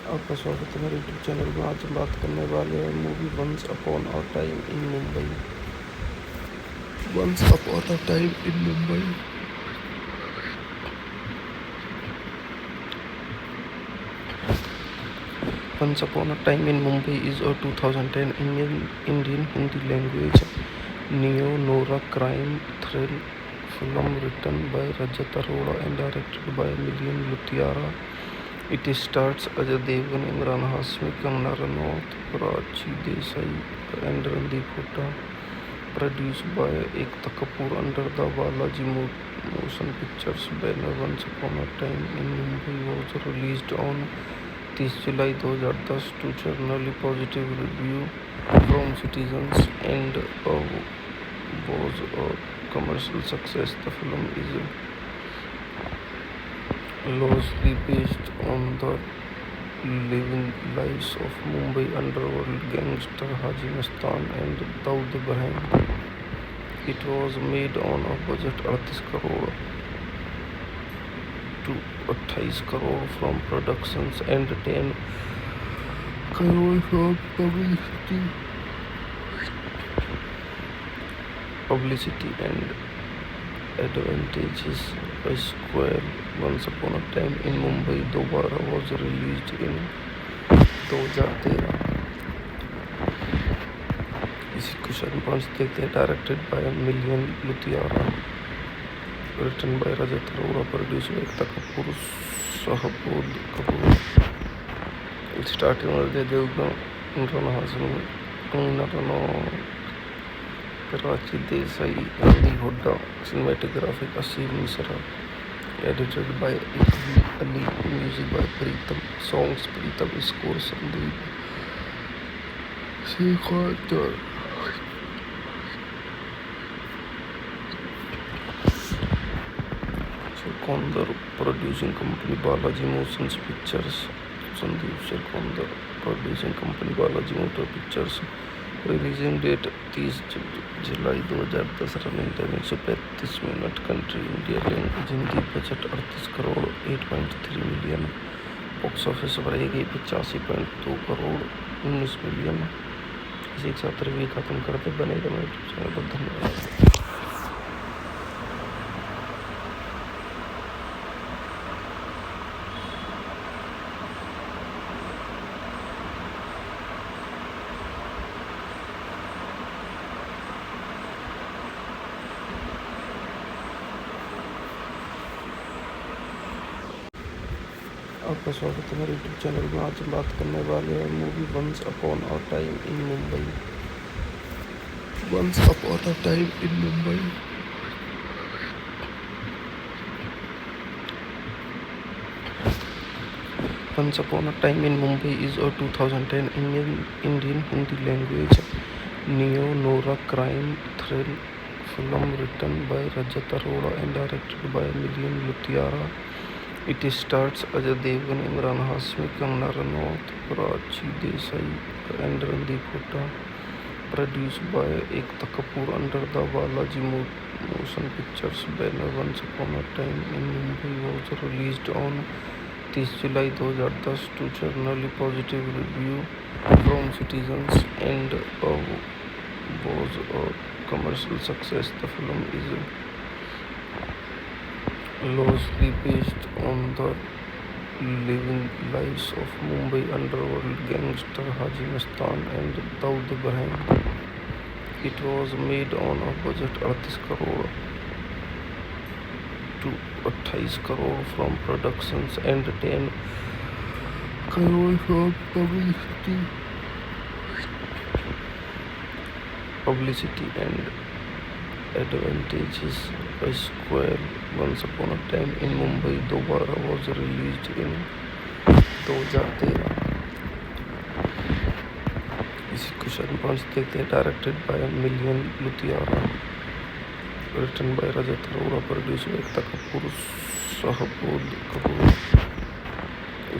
आपका स्वागत है मेरे यूट्यूब चैनल में। आज हम बात करने वाले हैं movie once upon a time in Mumbai. Once upon a time in Mumbai Once Upon a Time in Mumbai is a 2010 Indian Hindi language neo-noir crime thrill film written by Rajat Arora and directed by Milian Luthra. It stars Ajay Devgan, Imran Hashmi, Kangana Ranaut, Prachi Desai and Randeep Hooda. Produced by Ekta Kapoor under the Balaji Motion Pictures banner. Once Upon a Time in Mumbai was released on 30 July 2010 to generally positive review from citizens and was a commercial success. The film is loosely based on the living lives of Mumbai underworld gangster Haji Mastan and Daud Ibrahim. It was made on a budget 38 crore to 28 crore from productions and 10 crore from publicity and advantages. A sequel, Once Upon a Time in Mumbai दोबारा was released in 2013. इसी question 5 देखते हैं. Directed by Milian Luthra, written by Rajat Arora, produced by Ekta Kapoor, Shahbood Kapoor. Starting with Ajay Devgan, Imran Hashmi, Kangana Ranaut, Prachi Desai, Randeep Hooda. Cinematography Asim Misra. Edited by A.V. Ali. Music by Pritam. Songs Pritam. Score Sandeep Shekhar. Sekondar. Producing company Balaji Motion Pictures. Sandeep Sekondar. Producing company Balaji Motion Pictures. Releasing date 30 July 2010. Running time 135 minute. Country India language Hindi. Budget 38 crore 8.3 million. Box office पर आई गई 85.2 crore 19 million. इसी के साथ review खत्म करते. बने रहे मेरे चैनल पर. धन्यवाद. आपका स्वागत है मेरे यूट्यूब चैनल में. आज हम बात करने वाले हैं movie once upon a time in Mumbai. Once upon a time in Mumbai Once Upon a Time in Mumbai is a 2010 Indian Hindi language neo-noir crime thrill film written by Rajat Arora and directed by Milian Luthra. It stars Ajay Devgan, Imran Hashmi, Kangana Ranaut, Prachi Desai and Randeep Hooda. Produced by Ekta Kapoor under the Balaji Motion Pictures banner. Once Upon a Time in Mumbai was released on 30 July 2010 to generally positive review from citizens and was a commercial success. The film is loosely based on the living lives of Mumbai underworld gangster Haji Mastan and Daud Ibrahim. It was made on a budget 38 crore to 28 crore from productions and 10 crore from publicity and advantages. A Square Once Upon a Time in Mumbai दोबारा was released in 2013. इसी question 5 देखते हैं. Directed by Milian Luthiara, written by Rajat Arora, produced by Ekta Kapoor, Shahbood Kapoor.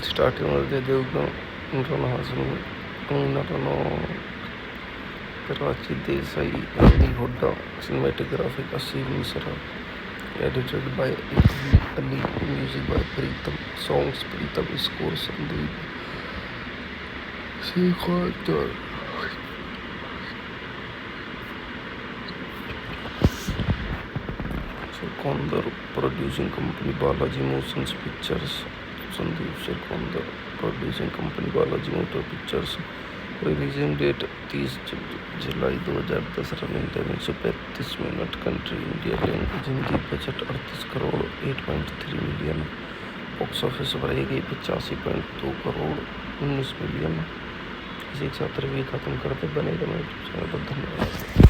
Starting with Ajay Devgn, Imran Hashmi, Kangana Ranaut, Karachi Desai, Randy Hodda. Cinematography Asim Misra. Edited by Ikri Ali. Music by Pritam. Songs Pritam. Score Sandeep Shekhar. Sekondar. Producing company Balaji Motions Pictures. Sandeep Sekondar. Producing company Balaji Motor Pictures. Releasing date 30 July 2010. Running time 135 minute. Country India. Language Hindi. Budget 38 crore 8.3 million. Box office पर आई गई 85.2 crore 19 million. इसी के साथ review खत्म करते. बनेगा मेरे यूट्यूब चैनल पर. धन्यवाद.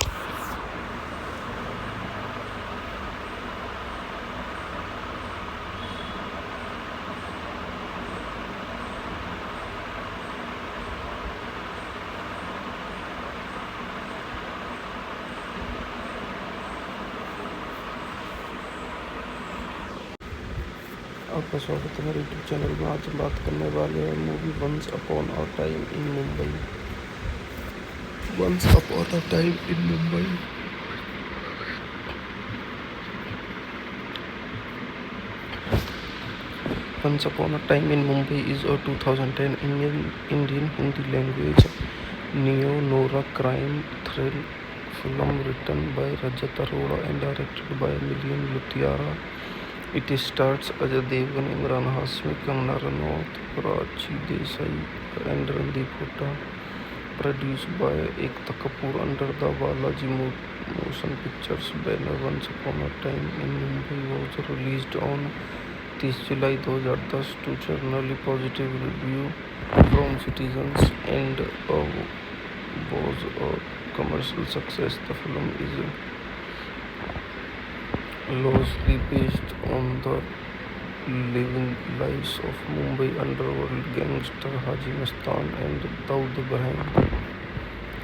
आपका स्वागत है मेरे यूट्यूब चैनल में. आज बात करने वाले हैं movie once upon a time in Mumbai. Once upon a time in Mumbai Once Upon a Time in Mumbai is a 2010 Indian Hindi language neo-noir crime thrill film written by Rajat Arora and directed by Milian Luthiara. It stars Ajay Devgn, Imran Hashmi, Kangana Ranaut, Karachi Desai and Randeep Hooda. Produced by Ekta Kapoor under the Balaji Motion Pictures banner. Once Upon a Time in Mumbai was released on 30 July 2010 to generally positive review from citizens and was a commercial success. The film is loosely based on the living lives of Mumbai underworld gangster Haji Mastan and Daud Ibrahim.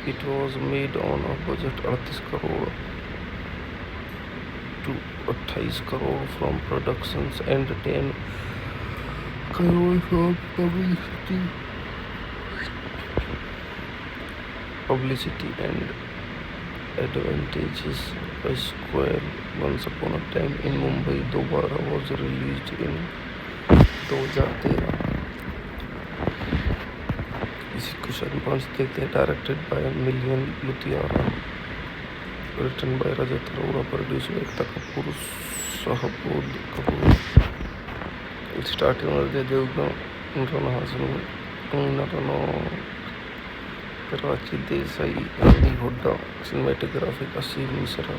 It was made on a budget 38 crore to 28 crore from productions and 10 crore from publicity and advantages. A Square Once Upon a Time in Mumbai दोबारा was released in 2013. इसी question 5 देखते हैं. Directed by Milian Luthiara, written by Rajat Arora, produced by Ekta Kapoor, Shahbood Kapoor. Starting with Ajay Devgn, Imran Hashmi, Kangana Ranaut, Karachi Desai, Randy Hooda. Cinematography Asim Misra.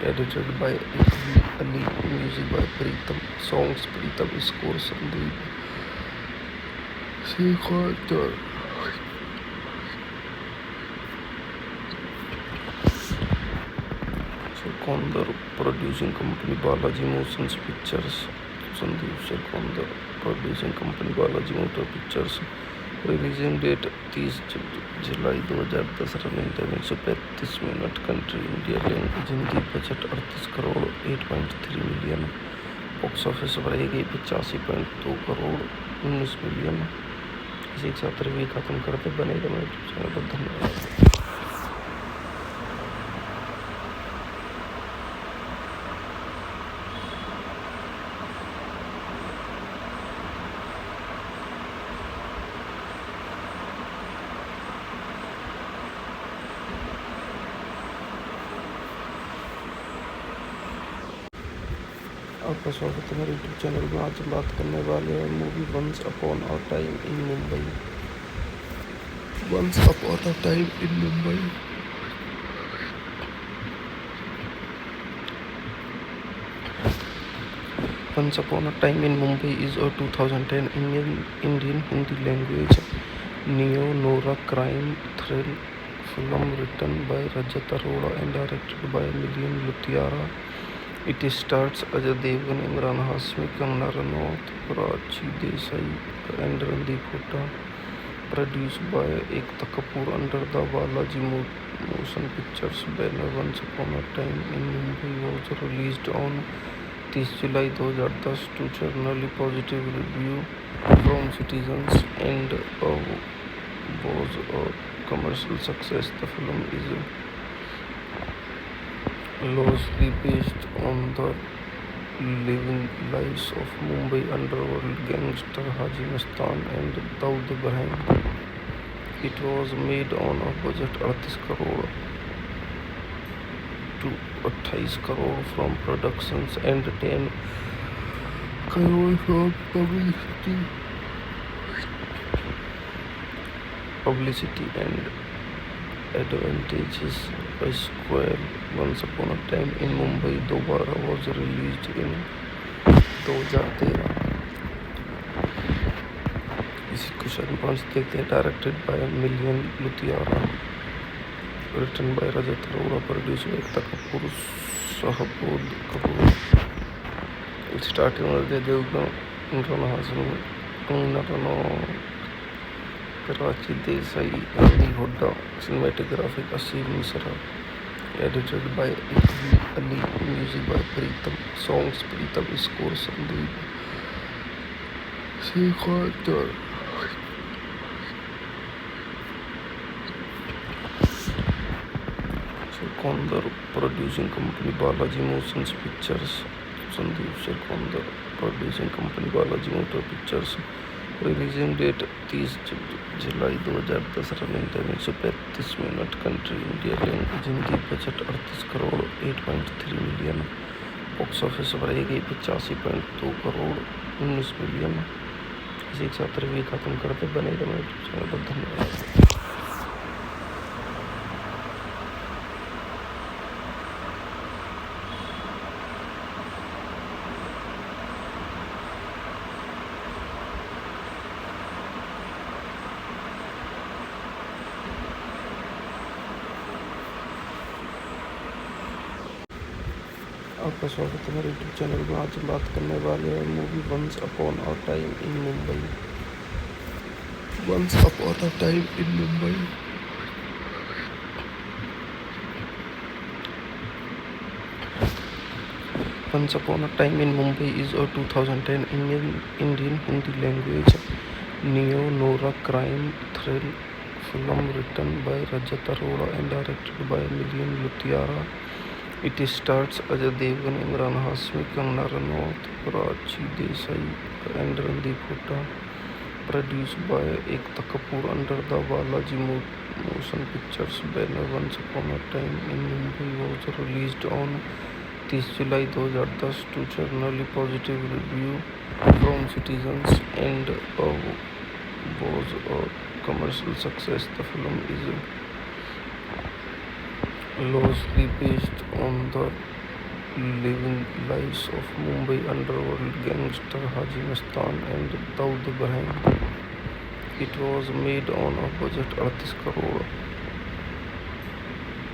Edited by Ikri Ali. Music by Pritam. Songs Pritam. Score Sandeep Shekhar. Sekondar. Producing company Balaji Motions Pictures. Sandeep Sekondar. Producing company Balaji Motor Pictures. Releasing date 30 July 2010. Running time 135 minute. Country India. Language Hindi. Budget 38 crore 8.3 million. Box office पर आई गई 85.2 crore 19 million. इसी के साथ review खत्म करते. बनेगा मेरे यूट्यूब चैनल पर. धन्यवाद. आपका स्वागत है मेरे यूट्यूब चैनल में। आज हम बात करने वाले हैं movie once upon a time in Mumbai. Once upon a time in Mumbai Once Upon a Time in Mumbai is a 2010 Indian Hindi language neo-noir crime thrill film written by Rajat Arora and directed by Milian Luthra. It stars Ajay Devgan, Imran Hashmi, Kangana Ranaut, Prachi Desai and Randeep Hooda. Produced by Ekta Kapoor under the Balaji Motion Pictures banner. Once Upon a Time in Mumbai was released on 30 July 2010 to generally positive review from citizens and was a commercial success. The film is loosely based on the living lives of Mumbai underworld gangster Haji Mastan and Daud Ibrahim. It was made on a budget 38 crore to 28 crore from productions and 10 crore from publicity and advantages. A sequel, Once Upon a Time in Mumbai दोबारा was released in 2013. इसी question 5 देखते हैं। Directed by Milan Luthria, written by Rajat Arora, produced by Ekta Kapoor, Shahbood Kapoor. Starting with Ajay Devgan, Imran Hashmi, Kangana Ranaut, Prachi Desai, Randeep Hooda. Cinematography Asim Misra. Edited by Ikvi Ali. Music by Pritam. Songs Pritam. Score Sandeep Shekhar. Sekondar. Producing company Balaji Motion Pictures. Sandeep Sekondar. Producing company Balaji Motion Pictures. Releasing date 30 July 2010। Running time 135 minute. Country India language Hindi. Budget 38 crore 8.3 million. Box office पर आई गई 85.2 crore 19 million. इसी के साथ review खत्म करते बने रहे मेरे चैनल पर। धन्यवाद। आपका स्वागत है मेरे यूट्यूब चैनल में। आज हम बात करने वाले हैं movie once upon a time in Mumbai. Once upon a time in Mumbai Once Upon a Time in Mumbai is a 2010 Indian Hindi language neo-noir crime thrill film written by Rajat Arora and directed by Milian Luthra. It stars Ajay Devgan, Imran Hashmi, Kangana Ranaut, Prachi Desai and Randeep Hooda. Produced by Ekta Kapoor under the Balaji Motion Pictures banner. Once Upon a Time in Mumbai was released on 30 July 2010 to generally positive review from citizens and was a commercial success. The film is loosely based on the living lives of Mumbai underworld gangster Haji Mastan and Daud Ibrahim. It was made on a budget 38 crore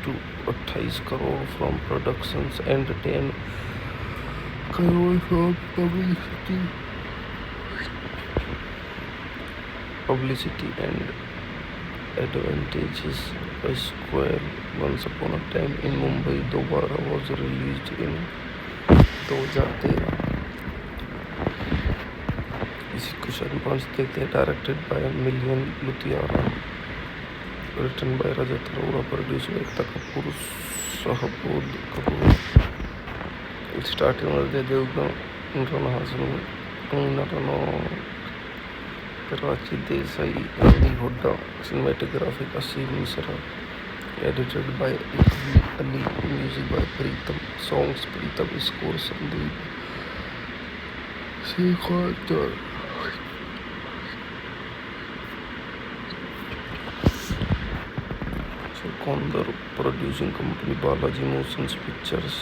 to 28 crore from productions and 10 crore from publicity and advantages. A sequel, Once Upon a Time in Mumbai दोबारा was released in 2013. इसी question 5 देखते हैं। Directed by Milan Luthria, written by Rajat Arora, produced by Ekta Kapoor, Shahbood Kapoor. Starting with Ajay Devgan, Imran Hashmi, Kangana Ranaut, Prachi Desai, Randeep Hooda. Cinematography Asim Misra. Edited by Ikvi Ali. Music by Pritam. Songs Pritam. Score Sandeep Sequester. Sirkondar Producing Company Balaji Motions Pictures.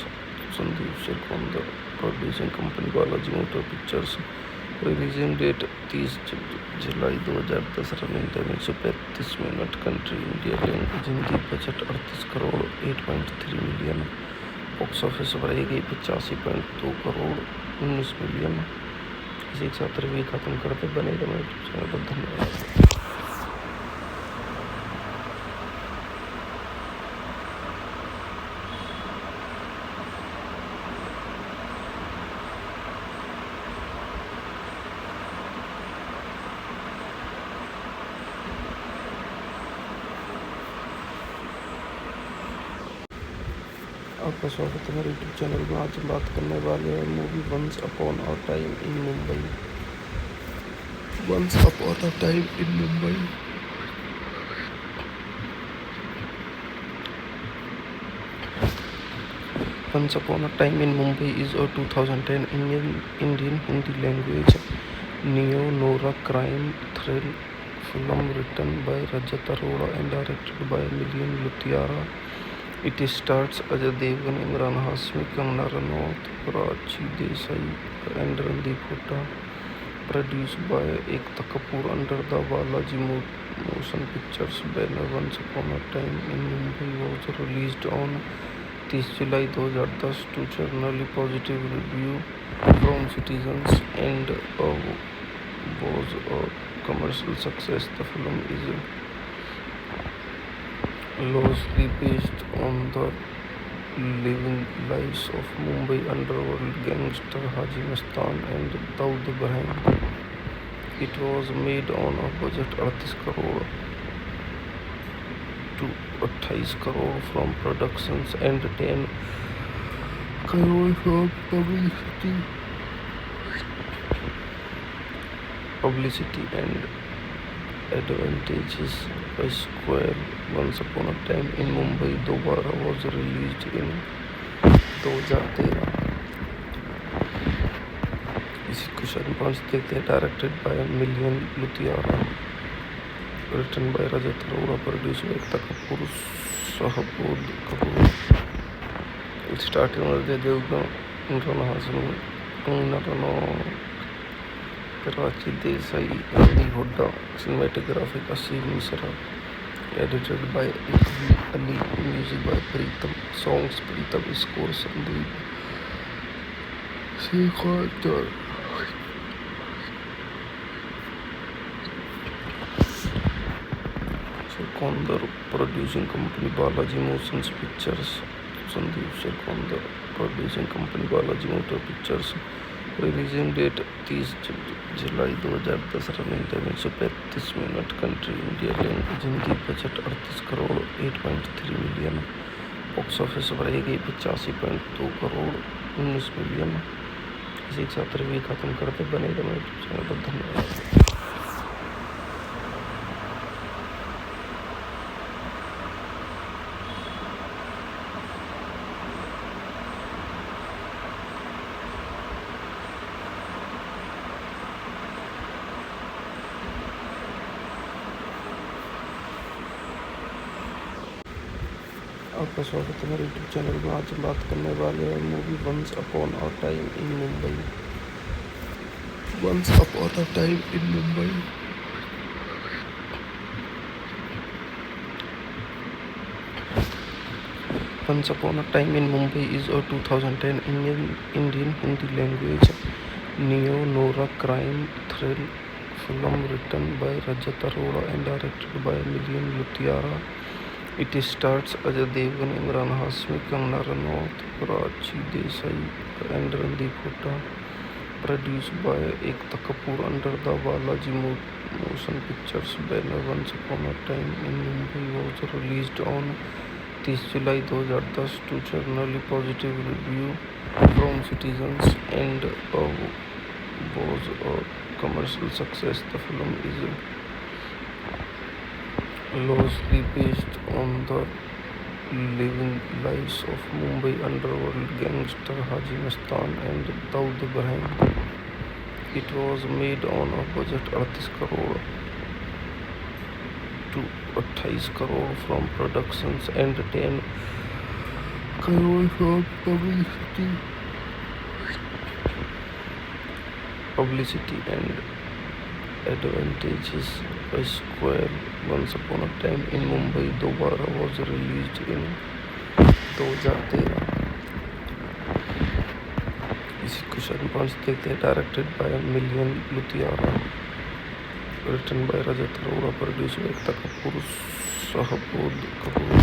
Sandeep Sirkondar Producing Company Balaji Motor Pictures. Releasing date 30 July 2010। Running time 135 minute. Country India. Language Hindi. Budget 38 crore 8.3 million. Box office पर आई गई 85.2 crore 19 million. इसी के साथ review खत्म करते बने रहे यूट्यूब चैनल पर। धन्यवाद। आपका स्वागत है मेरे यूट्यूब चैनल में। आज हम बात करने वाले हैं movie once upon a time in Mumbai. Once upon a time in Mumbai once upon a time in Mumbai is a 2010 Indian Hindi language neo-noir crime thriller film written by Rajat Arora and directed by Milian Luthra. It stars Ajay Devgan, Imran Hashmi, Kangana Ranaut, Prachi Desai and Randeep Hooda. Produced by Ekta Kapoor under the Balaji Motion Pictures banner. Once Upon a Time in Mumbai was released on 30 July 2010 to generally positive review from citizens and was a commercial success. The film is loosely based on the living lives of Mumbai underworld gangster Haji Mastan and Daud Ibrahim. It was made on a budget 38 crore to 28 crore from productions and 10 crore from publicity and advantages by Square. Once Upon a Time in Mumbai दोबारा was released in 2013। इसी question 5 देखते हैं। Directed by Milan Luthria, written by Rajat Arora, produce by Ekta Kapoor, शाहबूद Kapoor. Starting में Ajay Devgan, Emraan Hashmi, Kangana Ranaut, Prachi Desai, Randeep Hooda. Cinematography Aseem Mishra. Edited by Ali. Music by Pritam. Songs Pritam. Score Sandeep Shekhar. Sirkondar Producing Company Balaji Motions Pictures. Sandeep Sirkondar Producing Company Balaji Motor Pictures. Releasing date 30 July 2010। Running time 135 minute. Country India. Language Hindi. Budget 38 crore 8.3 million. Box office पर आई गई 85.2 crore 19 million. इसी के साथ review खत्म करते बने रहे यूट्यूब चैनल पर। धन्यवाद। आपका स्वागत है मेरे यूट्यूब चैनल में। आज हम बात करने वाले हैं movie once upon a time in Mumbai. Once upon a time in Mumbai Once Upon a Time in Mumbai is a 2010 Indian Hindi language neo-noir crime thriller film written by Rajat Arora and directed by Milian Luthra. It stars Ajay Devgan, Imran Hashmi, Kangana Ranaut, Prachi Desai and Randeep Hooda. Produced by Ekta Kapoor under the Balaji Motion Pictures banner. Once Upon a Time in Mumbai was released on 30 July 2010 to generally positive review from citizens and was a commercial success. The film is loosely based on the living lives of Mumbai underworld gangster Haji Mastan and Daud Ibrahim. It was made on a budget 38 crore to 28 crore from productions and 10 crore from publicity and advantages. A Square Once Upon a Time in Mumbai दोबारा was released in 2013. इसी question 5 देखते हैं. Directed by Milan Luthria, written by Rajat Arora, produced by Ekta Kapoor, Shahbood Kapoor.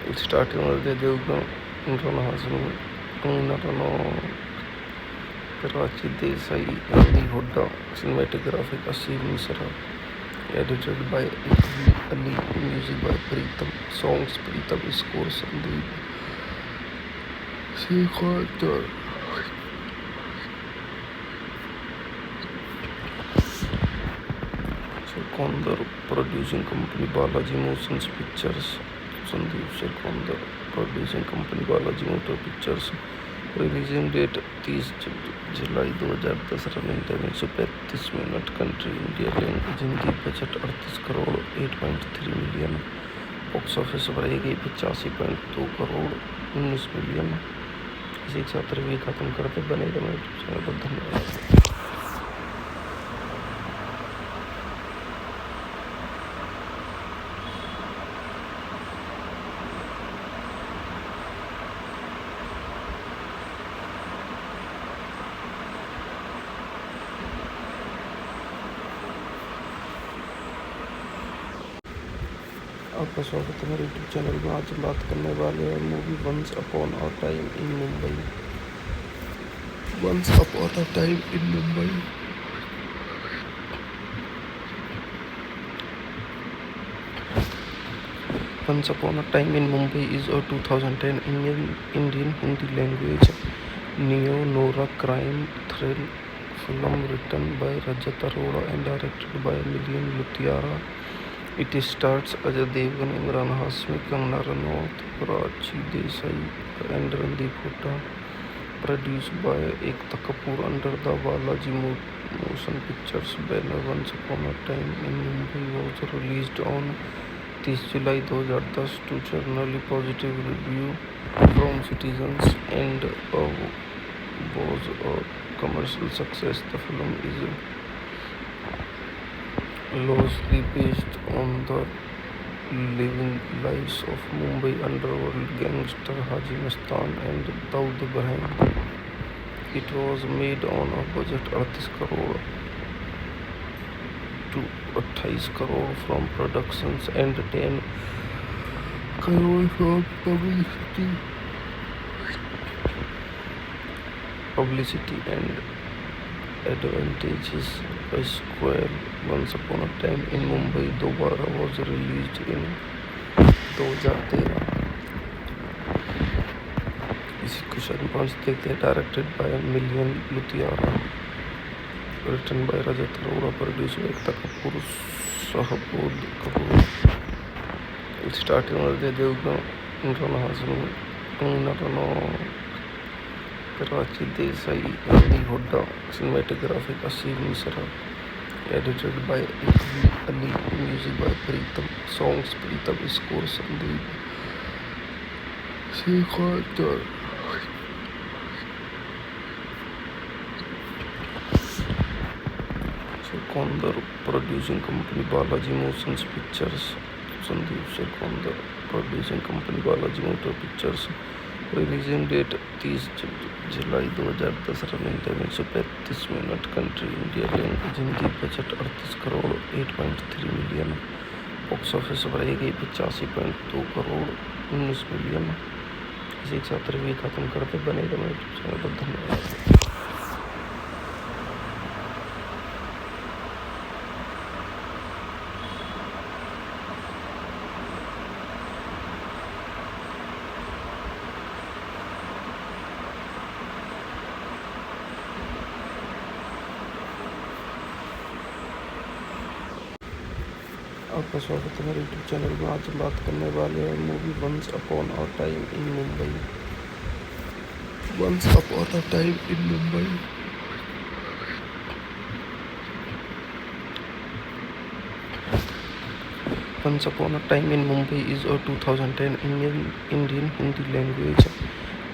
It started with Ajay Devgn, Imran Hashmi, Kangana Ranaut, Karachi Desai, Randy Hooda. Cinematography Asim Misra. Edited by A.V. Ali. Music by Pritam. Songs Pritam. Score Sandeep Shekhar. Sekondar. Producing company Balaji Motions Pictures. Sandeep Sekondar. Producing company Balaji Motor Pictures. Releasing date 30 July 2010. Running time 135 minute. Country India. Language Hindi. Budget 38 crore 8.3 million. Box office पर आई गई 85.2 crore 19 million. इसी के साथ review खत्म करते. बने रहो मेरे यूट्यूब चैनल पर. धन्यवाद. आपका स्वागत है मेरे यूट्यूब चैनल में. आज बात करने वाले हैं movie once upon a time in Mumbai. Once upon a time in Mumbai Once Upon a Time in Mumbai is a 2010 Indian Hindi language neo-noir crime thrill film written by Rajat Arora and directed by Milian Luthiara. It stars Ajay Devgn, Imran Hashmi, Kangana Ranaut, Karachi Desai and Randeep Hooda. Produced by Ekta Kapoor under the Balaji Motion Pictures banner. Once Upon a Time in Mumbai was released on 30 July 2010 to generally positive review from citizens and was a commercial success. The film is loosely based on the living lives of Mumbai underworld gangster Haji Mastan and Daud Ibrahim. It was made on a budget 38 crore to 28 crore from productions and 10 crore from publicity and advantages. A Square Once Upon a Time in Mumbai दोबारा was released in 2013. इसी question 5 देखते हैं. Directed by Milan Luthria, written by Rajat Arora, produced by Ekta Kapoor, Shahbood Kapoor. It started with Ajay Devgn, Imran Hashmi, Kangana Ranaut, Karachi Desai, Randy Hooda. Cinematography Asim Misra. Edited by A.V. Ali. Music by Pritam. Songs Pritam. Score Sandeep Shekhar. Sekondar. Producing company Balaji Motions Pictures. Sandeep Sekondar. Producing company Balaji Motor Pictures. Releasing date 30 July 2010. Running time 135 minute. Country India. Language Hindi. Budget 38 crore 8.3 million. Box office पर आई गई 85.2 crore 19 million. इसी के साथ review खत्म करते. बने रहो मेरे यूट्यूब चैनल पर. धन्यवाद. आपका स्वागत है मेरे यूट्यूब चैनल में. आज बात करने वाले हैं movie once upon a time in Mumbai. Once upon a time in Mumbai Once Upon a Time in Mumbai is a 2010 Indian Hindi language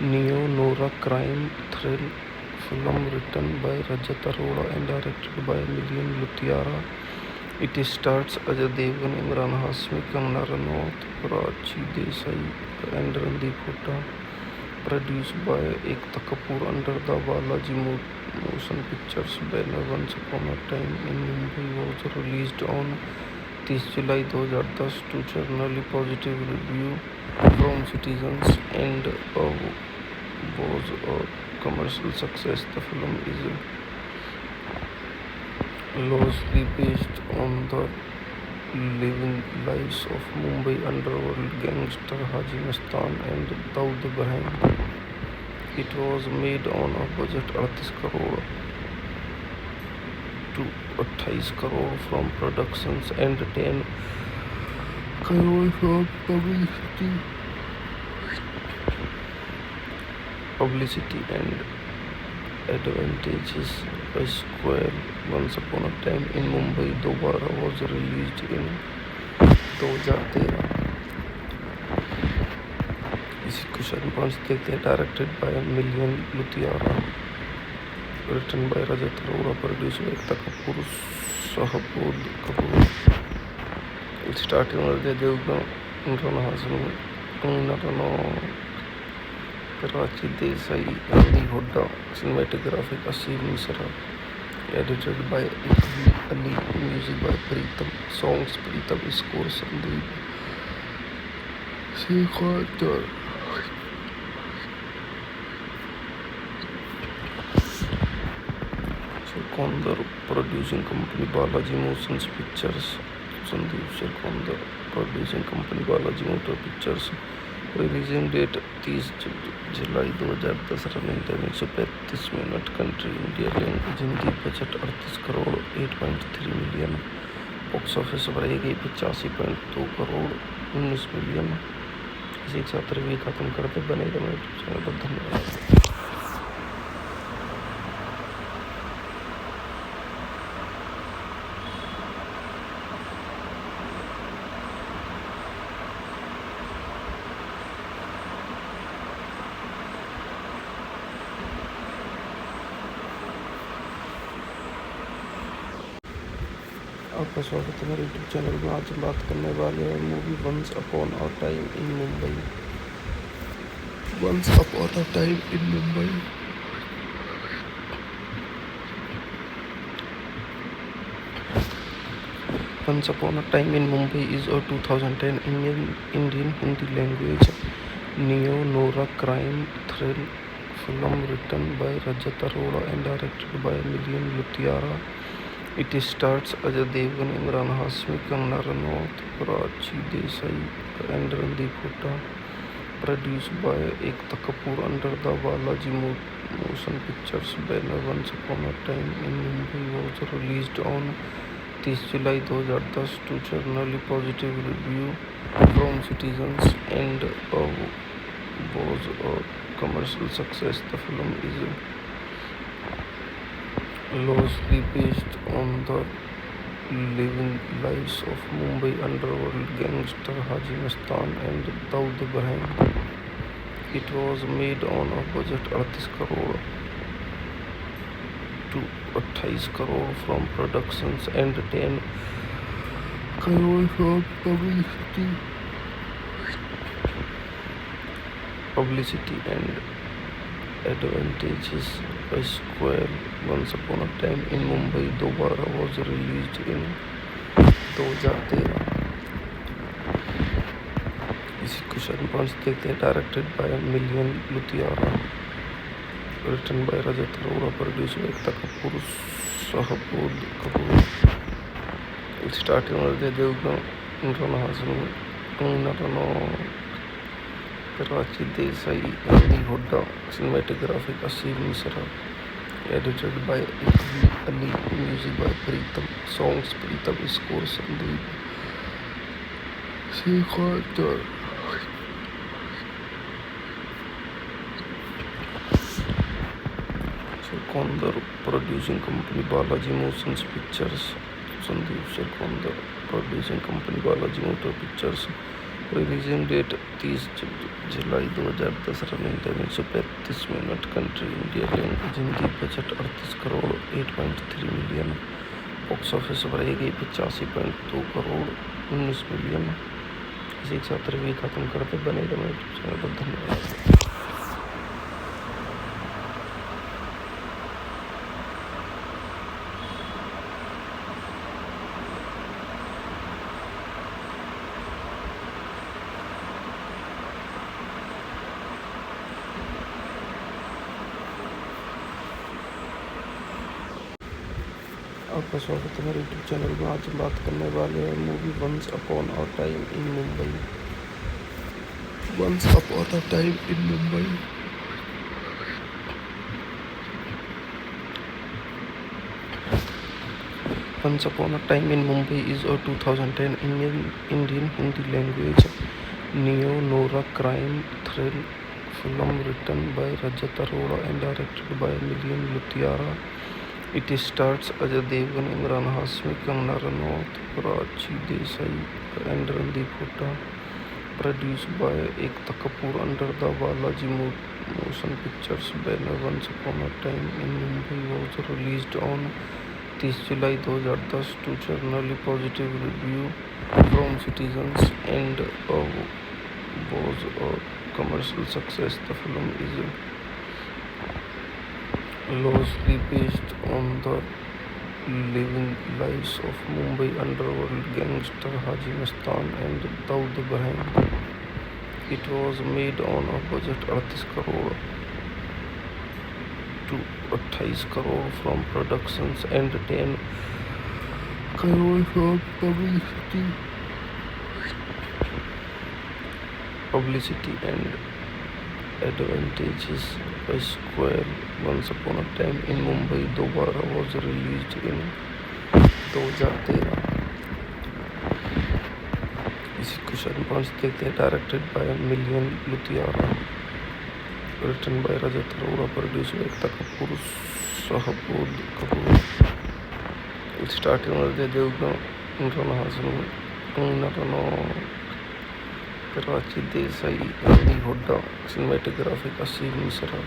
neo-noir crime thrill film written by Rajat Arora and directed by Milian Luthra. It stars Ajay Devgan, Imran Hashmi, Kangana Ranaut, Prachi Desai and Randeep Hooda. Produced by Ekta Kapoor under the Balaji Motion Pictures banner. Once Upon a Time in Mumbai was released on 30 July 2010 to generally positive review from citizens and was a commercial success. The film is loosely based on the living lives of Mumbai underworld gangster Haji Mastan and Daud Ibrahim. It was made on a budget 38 crore to 28 crore from productions and 10 crore from publicity and advantages. A Square. Once Upon a Time in Mumbai दोबारा was released in 2013. इसी question 5 देखते हैं. Directed by Milian Luthra, written by Rajat Arora, produced by Ekta Kapoor, Shahbood Kapoor. Starting with Ajay Devgan, Imran Hashmi, Kangana Ranaut, Prachi Desai, Randeep Hooda. Cinematography Asim Misra. Edited by Ikvi Ali. Music by Pritam. Songs Pritam. Score Sandeep Shekhar. Sekondar. Producing company Balaji Motion Pictures. Sandeep Sekondar. Producing company Balaji Motion Pictures. Releasing date 30 July 2010. Running time 135 minute. Country India. Language Hindi. Budget 38 crore 8.3 million. Box office पर आई गई 85.2 crore 19 million. इसी के साथ review खत्म करते. बनेगा मेरे चैनल पर. धन्यवाद. आपका स्वागत है मेरे यूट्यूब चैनल में. आज हम बात करने वाले हैं movie once upon a time in Mumbai. Once upon a time in Mumbai Once Upon a Time in Mumbai is a 2010 Indian Hindi language neo-noir crime thrill film written by Rajat Arora and directed by Milian Luthra. It stars Ajay Devgan, Imran Hashmi, Kangana Ranaut, Prachi Desai and Randeep Hooda. Produced by Ekta Kapoor under the Balaji Motion Pictures banner. Once Upon a Time in Mumbai was released on 30 July 2010 to generally positive review from citizens and was a commercial success. The film is loosely based on the living lives of Mumbai underworld gangster Haji Mastan and Daud Ibrahim. It was made on a budget 38 crore to 28 crore from productions and 10 crore from publicity and advantages. A Square. Once Upon a Time in Mumbai दोबारा was released in 2013. इसी question 5 देखते हैं. Directed by Milian Luthra, written by Rajat Arora, produced by Ekta Kapoor, Shahbood Kapoor. Starting with Ajay Devgan, Imran Hashmi, Kangana Ranaut, Prachi Desai, Randeep Hooda. Cinematography Asim Misra. Edited by Ikvi Ali. Music by Pritam. Songs Pritam. Score Sandeep Shekhar. Sekondar. Producing company Balaji Motion Pictures. Sandeep Sekondar. Producing company Balaji motor pictures. Releasing date 30 July 2010। Running time 135 minute. Country India. Language Hindi. Budget 38 crore 8.3 million. Box office पर आई गई 85.2 crore 19 million. इसी के साथ review खत्म करते। बने रहो मेरे यूट्यूब चैनल पर। धन्यवाद। आपका स्वागत है मेरे यूट्यूब चैनल में। आज हम बात करने वाले हैं movie once upon a time in Mumbai. Once upon a time in Mumbai Once Upon a Time in Mumbai is a 2010 Indian Hindi language neo-noir crime thrill film written by Rajat Arora and directed by Milian Luthra. It stars Ajay Devgan, Imran Hashmi, Kangana Ranaut, Prachi Desai and Randeep Hooda. Produced by Ekta Kapoor under the Balaji Motion Pictures banner. Once Upon a Time in Mumbai was released on 30 July 2010 to generally positive review from citizens and was a commercial success. The film is loosely based on the living lives of Mumbai underworld gangster Haji Mastan and Daud Ibrahim. It was made on a budget 38 crore to 28 crore from productions and 10 crore from publicity and advantages by Square. Once Upon a Time in Mumbai दोबारा was released in 2013. इसी question 5 देखते हैं। Directed by Milan Luthria, written by Rajat Arora, produced by Ekta Kapoor, Shahbood Kapoor. Starting with Ajay Devgan, Imran Hashmi, Kangana Ranaut, Prachi Desai, Randeep Hooda. Cinematography Asim Misra.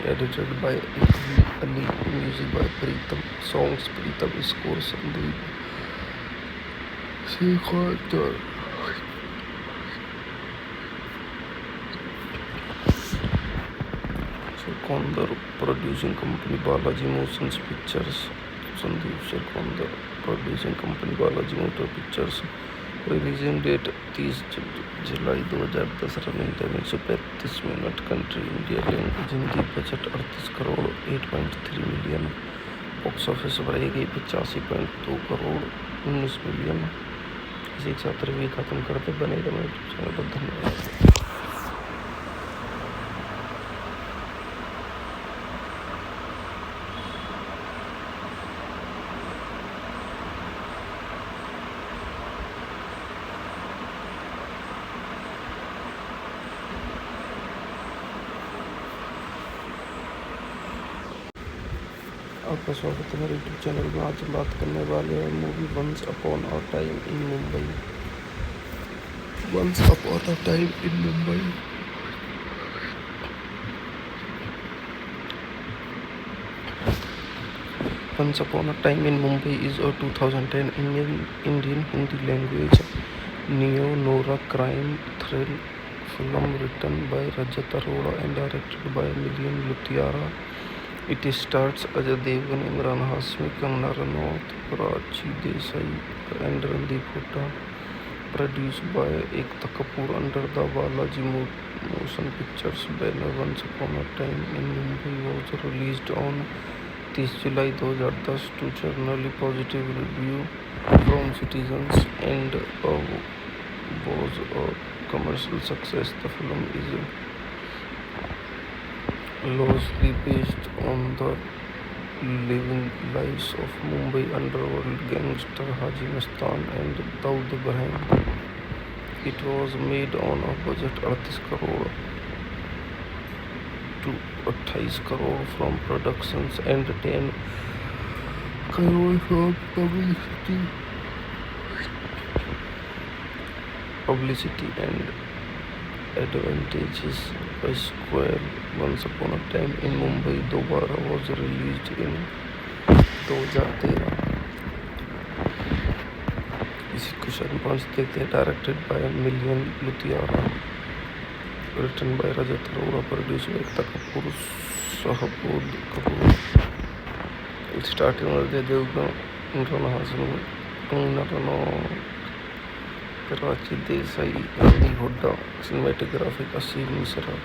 Edited by Ali. Music by Pritam. Songs Pritam. Score Sandeep Shekhar. Sekondar. Producing company Balaji Motion Pictures. Sandeep Sekondar. Producing company Balaji Motor Pictures. Releasing date 30 July 2010। Running time 135 minute. Country India. Language Hindi. Budget 38 crore 8.3 million. Box office पर आई गई 85.2 crore 19 million. इसी के साथ review खत्म करते। बने रहो मेरे यूट्यूब चैनल पर। धन्यवाद। आपका स्वागत है मेरे यूट्यूब चैनल में। आज हम बात करने वाले हैं movie once upon a time in Mumbai. Once upon a time in Mumbai Once Upon a Time in Mumbai is a 2010 Indian Hindi language neo-noir crime thrill film written by Rajat Arora and directed by Milian Luthra. It stars Ajay Devgan, Imran Hashmi, Kangana Ranaut, Prachi Desai and Randeep Hooda. Produced by Ekta Kapoor under the Balaji Motion Pictures banner. Once Upon a Time in Mumbai was released on 30 July 2010 to generally positive review from citizens and was a commercial success. The film is loosely based on the living lives of Mumbai underworld gangster Haji Mastan and Daud Ibrahim. It was made on a budget 38 crore to 28 crore from productions and 10 crore from publicity publicity and advantages by Square. Once Upon a Time in Mumbai दोबारा was released in 2013. इसी question 5 देखते हैं. Directed by Milian Luthra, written by Rajat Arora, produced by Ekta Kapoor, Shahbood Kapoor. Starting with Ajay Devgan, Imran Hashmi, Kangana Ranaut, Karachi Desai, Rani Hooda. Cinematography Asim Misra.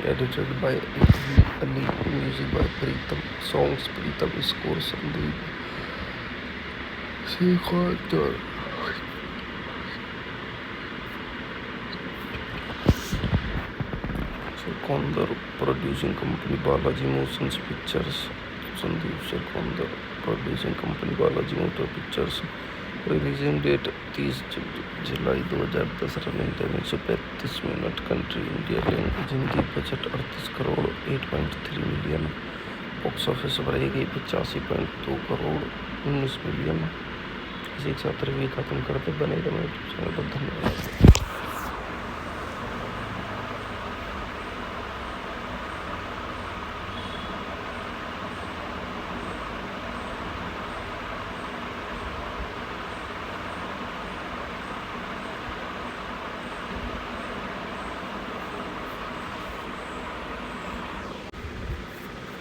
Edited by Ikvi Ali. Music by Pritam. Songs Pritam. Score Sandeep Shekhar. Sekondar. Producing company Balaji Motions Pictures. Sandeep Sekondar. Producing company Balaji Motor Pictures. Releasing date 30 July 2010. Running time 135 minute. Country India. Language Hindi. Budget 38 crore 8.3 million. Box office पर आई गई 85.2 crore 19 million. इसी के साथ review खत्म करते. बनेगा मेरे चैनल पर. धन्यवाद.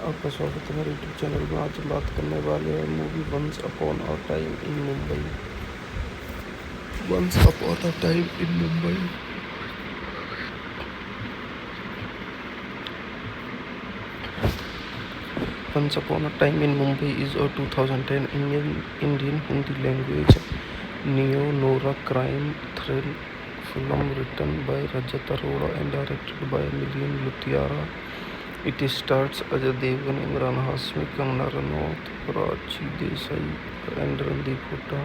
आपका स्वागत है मेरे यूट्यूब चैनल में. आज हम बात करने वाले हैं movie once upon a time in Mumbai. Once upon a time in Mumbai Once Upon a Time in Mumbai is a 2010 Indian Hindi language neo-noir crime thriller film written by Rajat Arora and directed by Milian Luthra. It stars Ajay Devgan, Imran Hashmi, Kangana Ranaut, Karachi Desai and Randeep Hooda.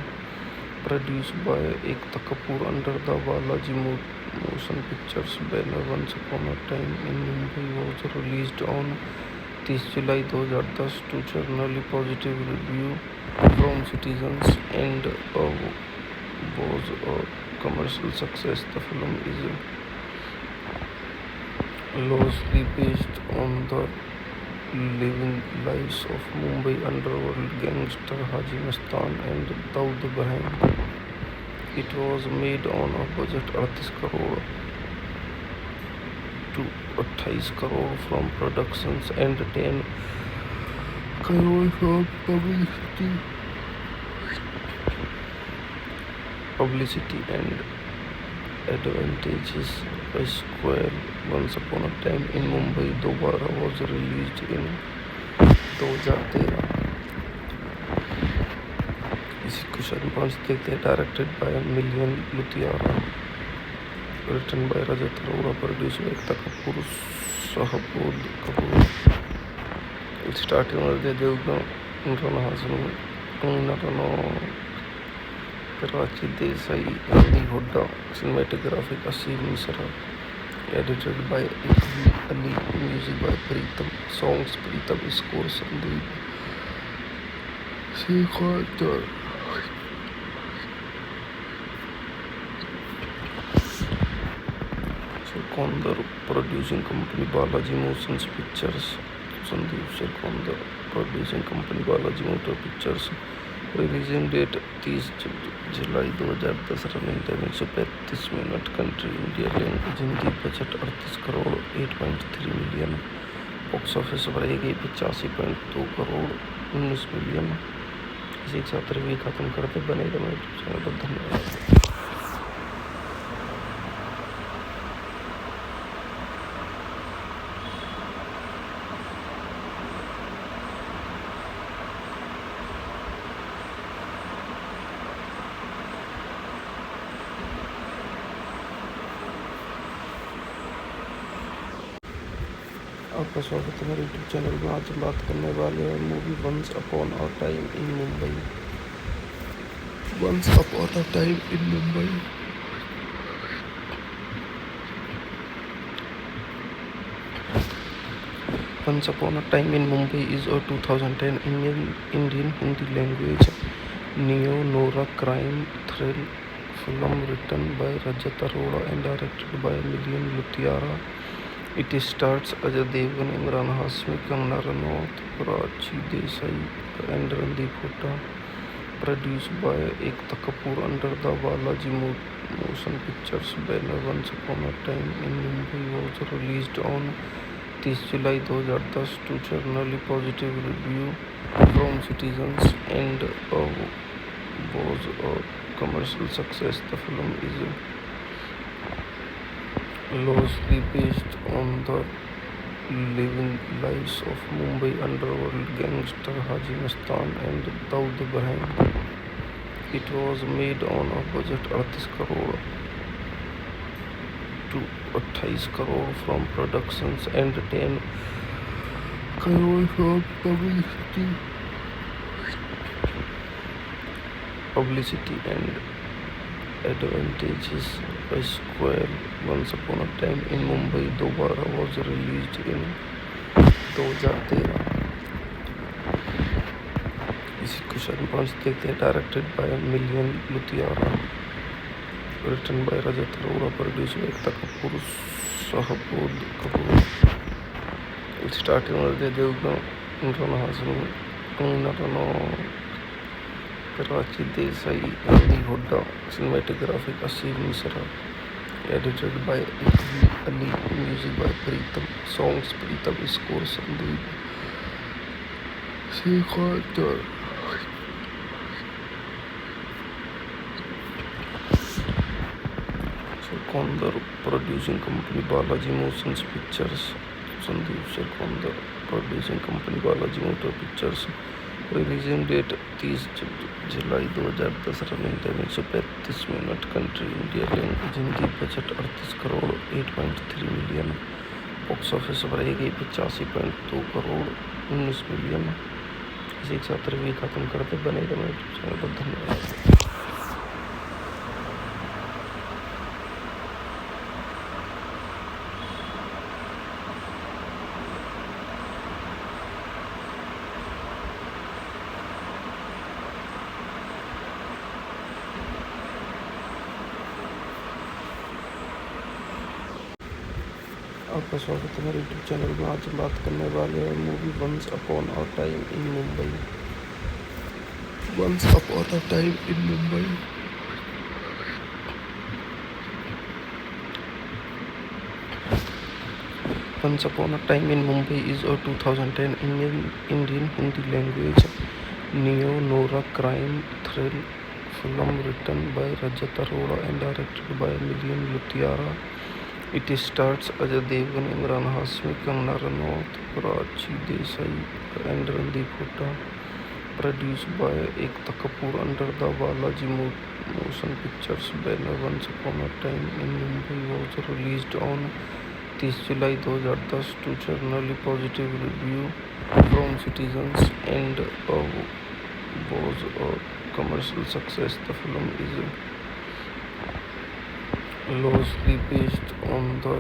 Produced by Ekta Kapoor under the Balaji Motion Pictures banner. Once Upon a Time in Mumbai was released on 30 July 2010 to generally positive review from citizens and was a commercial success. The film is loosely based on the living lives of Mumbai underworld gangster Haji Mastan and Daud Ibrahim. It was made on a budget 38 crore to 28 crore from productions and 10 crore from publicity and advantages by Square. Once Upon a Time in Mumbai दोबारा was released in 2013. इसी question 5 देखते हैं. Directed by Milian Luthra, written by Rajat Arora, produced by Ekta Kapoor, Shahbood Kapoor. Starting with Ajay Devgan, Imran Hashmi, Kangana Ranaut, Karachi Desai, Rani Hooda. Cinematography Asim Misra. Edited by Ikvi Ali. Music by Pritam. Songs Pritam. Score Sandeep Shekhar. Sekondar. Producing company Balaji Motions Pictures. Sandeep Sekondar. Producing company Balaji Motor Pictures. Releasing date 30 July 2010. Running time 135 minute. Country India. Language Hindi. Budget 38 crore 8.3 million. Box office पर आई गई 85.2 crore 19 million. इसी के साथ review खत्म करते. बनेगा मेरे चैनल पर. धन्यवाद. आपका स्वागत है मेरे यूट्यूब चैनल में. आज हम बात करने वाले हैं movie once upon a time in Mumbai. Once upon a time in Mumbai Once Upon a Time in Mumbai is a 2010 Indian Hindi language neo-noir crime thriller film written by Rajat Arora and directed by Milian Luthra. It stars Ajay Devgan, Imran Hashmi, Kangana Ranaut, Prachi Desai, and Randeep Hooda. Produced by Ekta Kapoor under the Balaji Motion Pictures banner. Once Upon a Time in Mumbai was released on 30 July 2010 to generally positive review from citizens and was a commercial success. The film is loosely based on the living lives of Mumbai underworld gangster Haji Mastan and Daud Ibrahim. It was made on a budget 38 crore to 28 crore from productions and 10 crore from publicity and advantages. A Square Once Upon a Time in Mumbai दोबारा was released in 2013. इसी question 5 देखते हैं. Directed by Milan Luthria, written by Rajat Arora, produced by Ekta Kapoor, Shahbood Kapoor. Starting with Ajay Devgan, Imran Hashmi, Kangana Ranaut, Prachi Desai, Randeep Hooda. Cinematography Asim Misra. Edited by Iqbal Ali. Music by Pritam. Songs Pritam. Score Sandeep Shekhar. Sekondar Producing Company Balaji Motion Pictures. Sandeep Sekondar Producing Company Balaji Motion Pictures. Releasing date 30 July 2010. Running time 135 minute. Country India. Language Hindi. Budget 38 crore 8.3 million. Box office पर गई 85.2 crore 19 million. इसी के साथ review खत्म करते. बनेगा मेरे channel पर. धन्यवाद. आपका स्वागत है मेरे यूट्यूब चैनल में. आज बात करने वाले हैं movie once upon a time in Mumbai. Once upon a time in Mumbai Once Upon a Time in Mumbai is a 2010 Indian Hindi language neo-noir crime thriller film written by Rajat Arora and directed by Milian Luthra. It stars Ajay Devgan, Imran Hashmi, Kangana Ranaut, Prachi Desai, and Randeep Hooda. Produced by Ekta Kapoor under the Balaji Motion Pictures banner. Once Upon a Time in Mumbai was released on 30 July 2010 to generally positive review from citizens and was a commercial success. The film is loosely based on the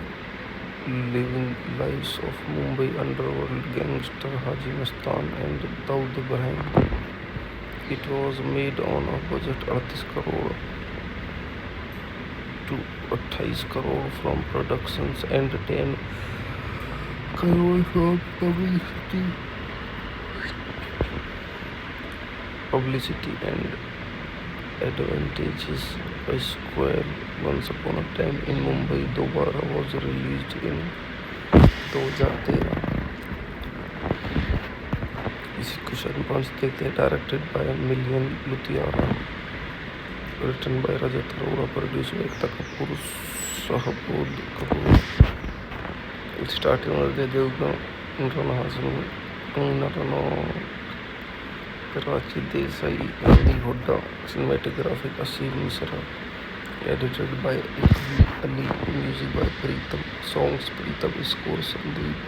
living lives of Mumbai underworld gangster Haji Mastan and Daud Ibrahim. It was made on a budget 38 crore to 28 crore from productions and 10 crore from publicity and advantages. A Square Once Upon a Time in Mumbai दोबारा was released in 2013. इसी question 5 देखते हैं. Directed by Milan Luthria, written by Rajat Arora, produced by Ekta Kapoor, Shahbood Kapoor. Starting with Ajay Devgan, Imran Hashmi, Kangana Ranaut, Prachi Desai, Randeep Hooda. Cinematography Asim Misra. Edited by Iqbal Ali. Music by Pritam. Songs Pritam. Score Sandeep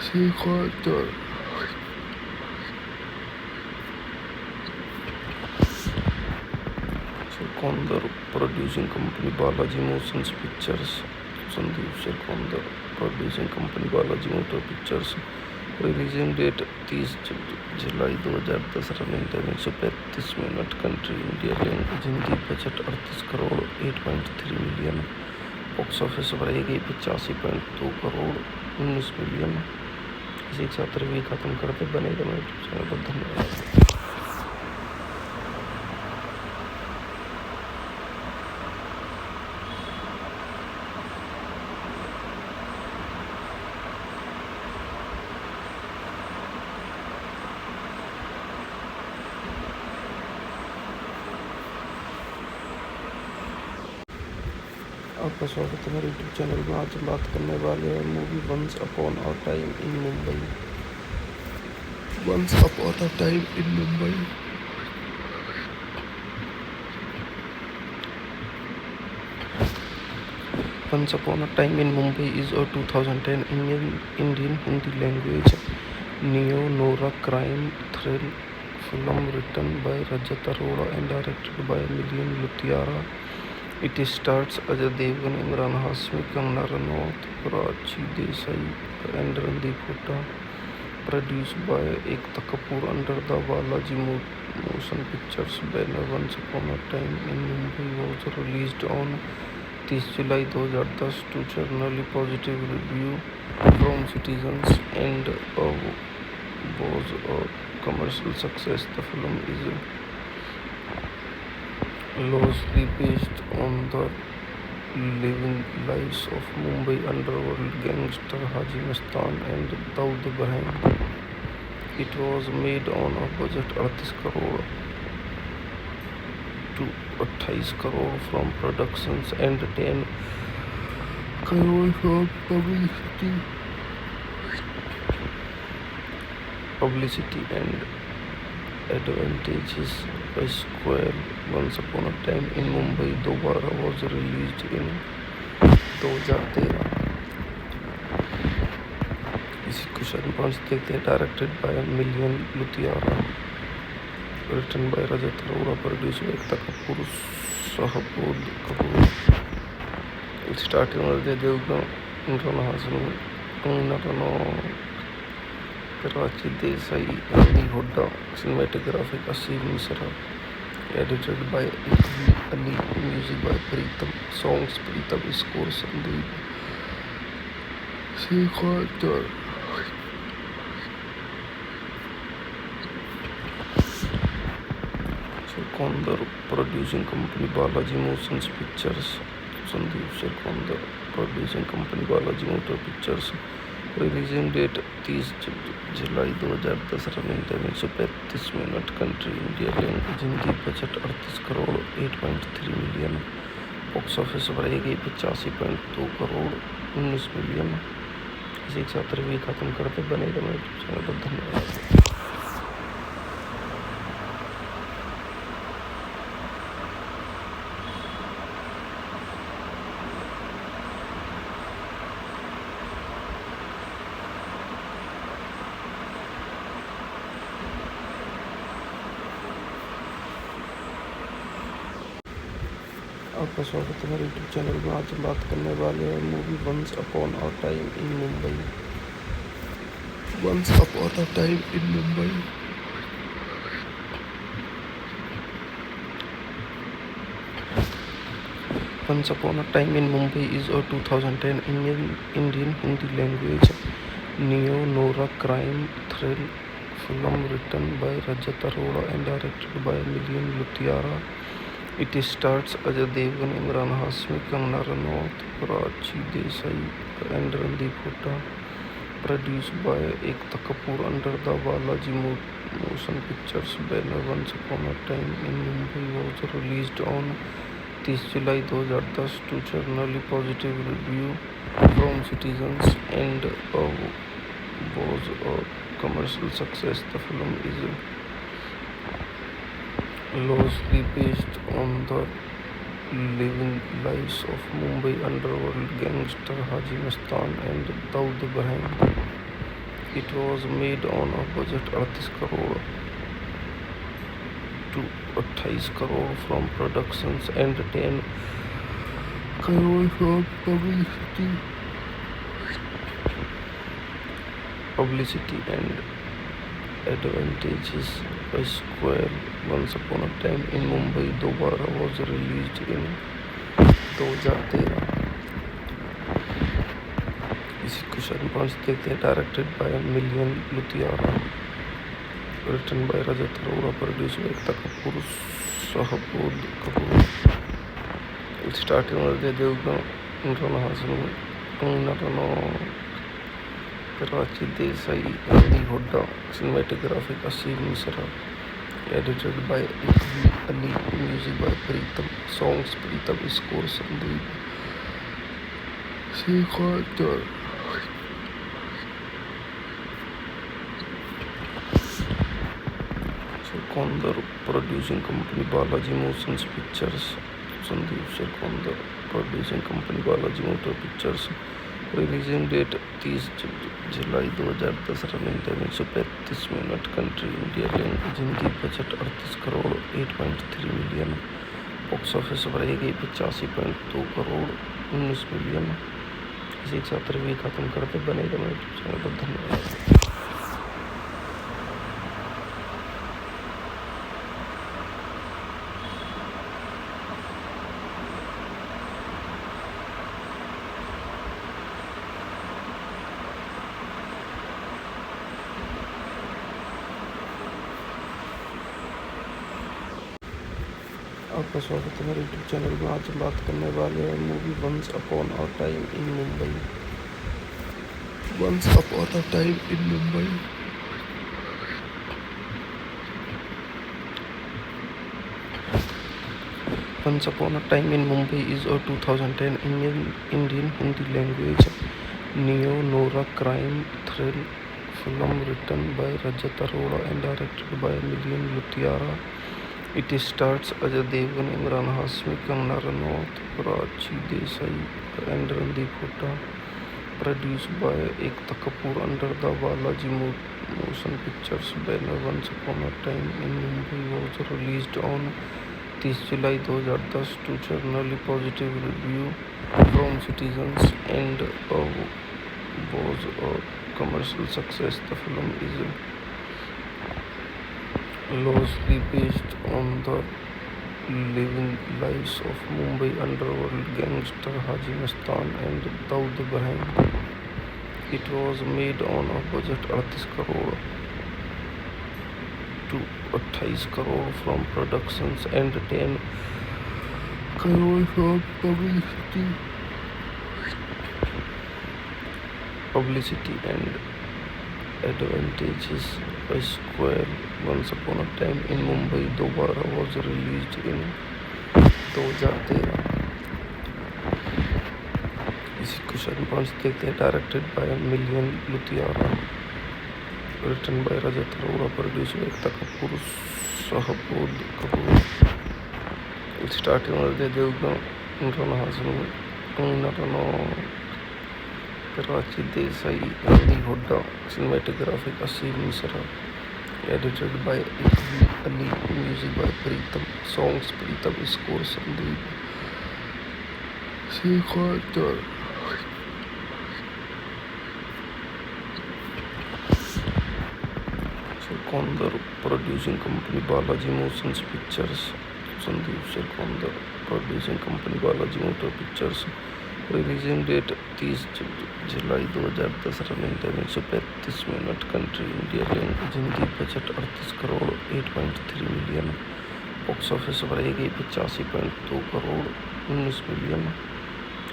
Shekhar. Sekondar Producing Company Balaji Motion Pictures. Sandeep Sekondar Producing Company Balaji Motion Pictures. Releasing date 30 July 2010। Running time 135 minute. Country India. Language Hindi. Budget 38 crore 8.3 million. Box office पर आई गई 85.2 crore 19 million. इसी के साथ review खत्म करते। बनेगा मेरे यूट्यूब चैनल पर। धन्यवाद। आपका स्वागत है मेरे यूट्यूब चैनल में। आज हम बात करने वाले हैं movie once upon a time in Mumbai. Once upon a time in Mumbai Once Upon a Time in Mumbai is a 2010 Indian Hindi language neo-noir crime thrill film written by Rajat Arora and directed by Milian Luthra. It stars Ajay Devgan, Imran Hashmi, Kangana Ranaut, Prachi Desai and Randeep Hooda. Produced by Ekta Kapoor under the Balaji Motion Pictures banner. Once Upon a Time in Mumbai was released on 30 July 2010 to generally positive review from citizens and was a commercial success. The film is loosely based on the living lives of Mumbai underworld gangster Haji Mastan and Daud Ibrahim. It was made on a budget 38 crore to 28 crore from productions and 10 crore from publicity and advantages by Square. Once Upon a Time in Mumbai दोबारा was released in 2013. इसी question 5 देखते हैं. Directed by Milan Luthria, written by Rajat Arora, produced by Ekta Kapoor, Shahbood Kapoor. Starting with Ajay Devgan, Imran Hashmi, Kangana Ranaut, Prachi Desai, Randeep Hooda. Cinematography Asim Misra. Edited by Ali. Music by Pritam. Songs Pritam. Score Sandeep Shekhar. Sekondar. Producing company Balaji Motion Pictures. Sandeep Sekondar. Producing company Balaji Motion Pictures. Releasing date 30 July 2010। Running time 135 minute. Country India. Language Hindi. Budget 38 crore 8.3 million. Box office पर आई गई 85.2 crore 19 million. इसी के साथ review खत्म करते। बनेगा मेरे यूट्यूब चैनल पर। धन्यवाद। आपका स्वागत है मेरे यूट्यूब चैनल में। आज हम बात करने वाले हैं movie once upon a time in Mumbai. Once upon a time in Mumbai Once Upon a Time in Mumbai is a 2010 Indian Hindi language neo-noir crime thrill film written by Rajat Arora and directed by Milian Luthra. It stars Ajay Devgan, Imran Hashmi, Kangana Ranaut, Prachi Desai and Randeep Hooda. Produced by Ekta Kapoor under the Balaji Motion Pictures banner. Once Upon a Time in Mumbai was released on 30 July 2010 to generally positive review from citizens and was a commercial success. The film is loosely based on the living lives of Mumbai underworld gangster Haji Mastan and Daud Ibrahim. It was made on a budget 38 crore to 28 crore from productions and 10 crore from publicity and advantages by Square. Once Upon a Time in Mumbai दोबारा was released in 2013. इसी question 5 देखते हैं. Directed by Milian Luthra, written by Rajat Arora, produced by Ekta Kapoor, Shahbod Kapoor. Starting with Ajay Devgn, Imran Hashmi, Kangana Ranaut, Karachi Desai, Andy Hodda. Cinematography Asim Misra. Edited by Iqbal Ali. Music by Pritam. Songs Pritam. Score Sandeep Shekhar. Sekondar. Producing company Balaji Motions Pictures. Sandeep Sekondar. Producing company Balaji Motor Pictures. Releasing date 30 July 2010. Running time 135 minute. Country India. Language Hindi. Budget 38 crore 8.3 million. Box office पर गई 85.2 crore 19 million. इसी के साथ review खत्म करते. बनेगा मेरे channel पर. धन्यवाद. आपका स्वागत है मेरे यूट्यूब चैनल में. आज बात करने वाले हैं movie once upon a time in Mumbai. Once upon a time in Mumbai Once Upon a Time in Mumbai is a 2010 Indian Hindi language neo-noir crime thriller film written by Rajat Arora and directed by Milian Luthra. It stars Ajay Devgn, Imran Hashmi, Kangana Ranaut, Karachi Desai and Randeep Hooda. Produced by Ekta Kapoor under the Balaji Motion Pictures banner. Once Upon a Time in Mumbai was released on 30 July 2010 to generally positive review from citizens and was a commercial success. The film is loosely based on the living lives of Mumbai underworld gangster Haji Mastan and Daud Ibrahim. It was made on a budget 38 crore to 28 crore from productions and 10 crore from publicity and advantages by Square. Once Upon a Time in Mumbai दोबारा was released in 2013. इसी question 5 देखते हैं. Directed by Milian Luthra, written by Rajat Arora, produced by Ekta Kapoor, Shahbod Kapoor. Starting with Ajay Devgn, Imran Hashmi, Kangana Ranaut, Karachi Desai, Andy Hodda. Cinematography Asim Misra. Edited by Iqbal Ali. Music by Pritam. Songs Pritam. Score Sandeep Shekhar. Sekondar. Producing company Balaji Motions Pictures. Sandeep Sekondar. Producing company Balaji Motor Pictures. Releasing date 30 July 2010. Running time 135 minute. Country India. Language Hindi. Budget 38 crore 8.3 million. Box office पर गई 85.2 crore 19 million.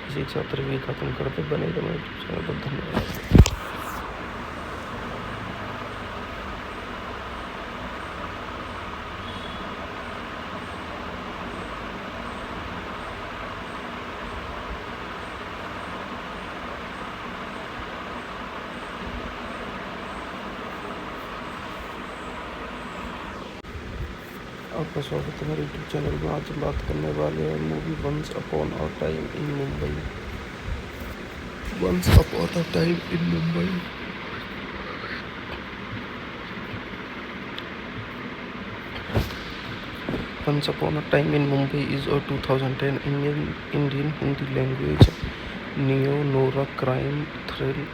इसी के साथ review खत्म करते. बनेगा मेरे channel पर. धन्यवाद. आपका स्वागत है मेरे यूट्यूब चैनल में. आज बात करने वाले हैं movie once upon a time in Mumbai. Once upon a time in Mumbai Once Upon a Time in Mumbai is a 2010 Indian Hindi language neo-noir crime thriller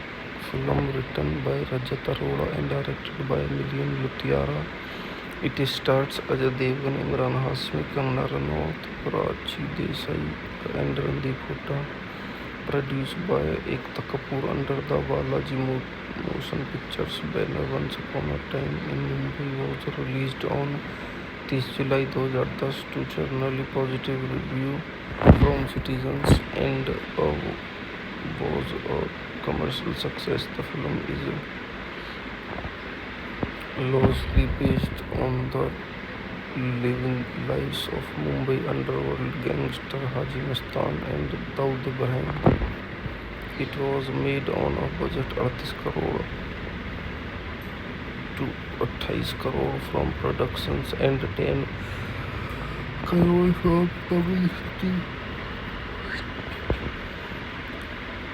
film written by Rajat Arora and directed by Milian Luthra. It stars Ajay Devgan, Imran Hashmi, Kangana Ranaut, Prachi Desai, and Randeep Hooda. Produced by Ekta Kapoor under the Balaji Motion Pictures banner. Once Upon a Time in Mumbai was released on 30 July 2010 to generally positive review from citizens and was a commercial success. The film is loosely based on the living lives of Mumbai underworld gangster Haji Mastan and Daud Ibrahim. It was made on a budget 38 crore to 28 crore from productions and 10 crore from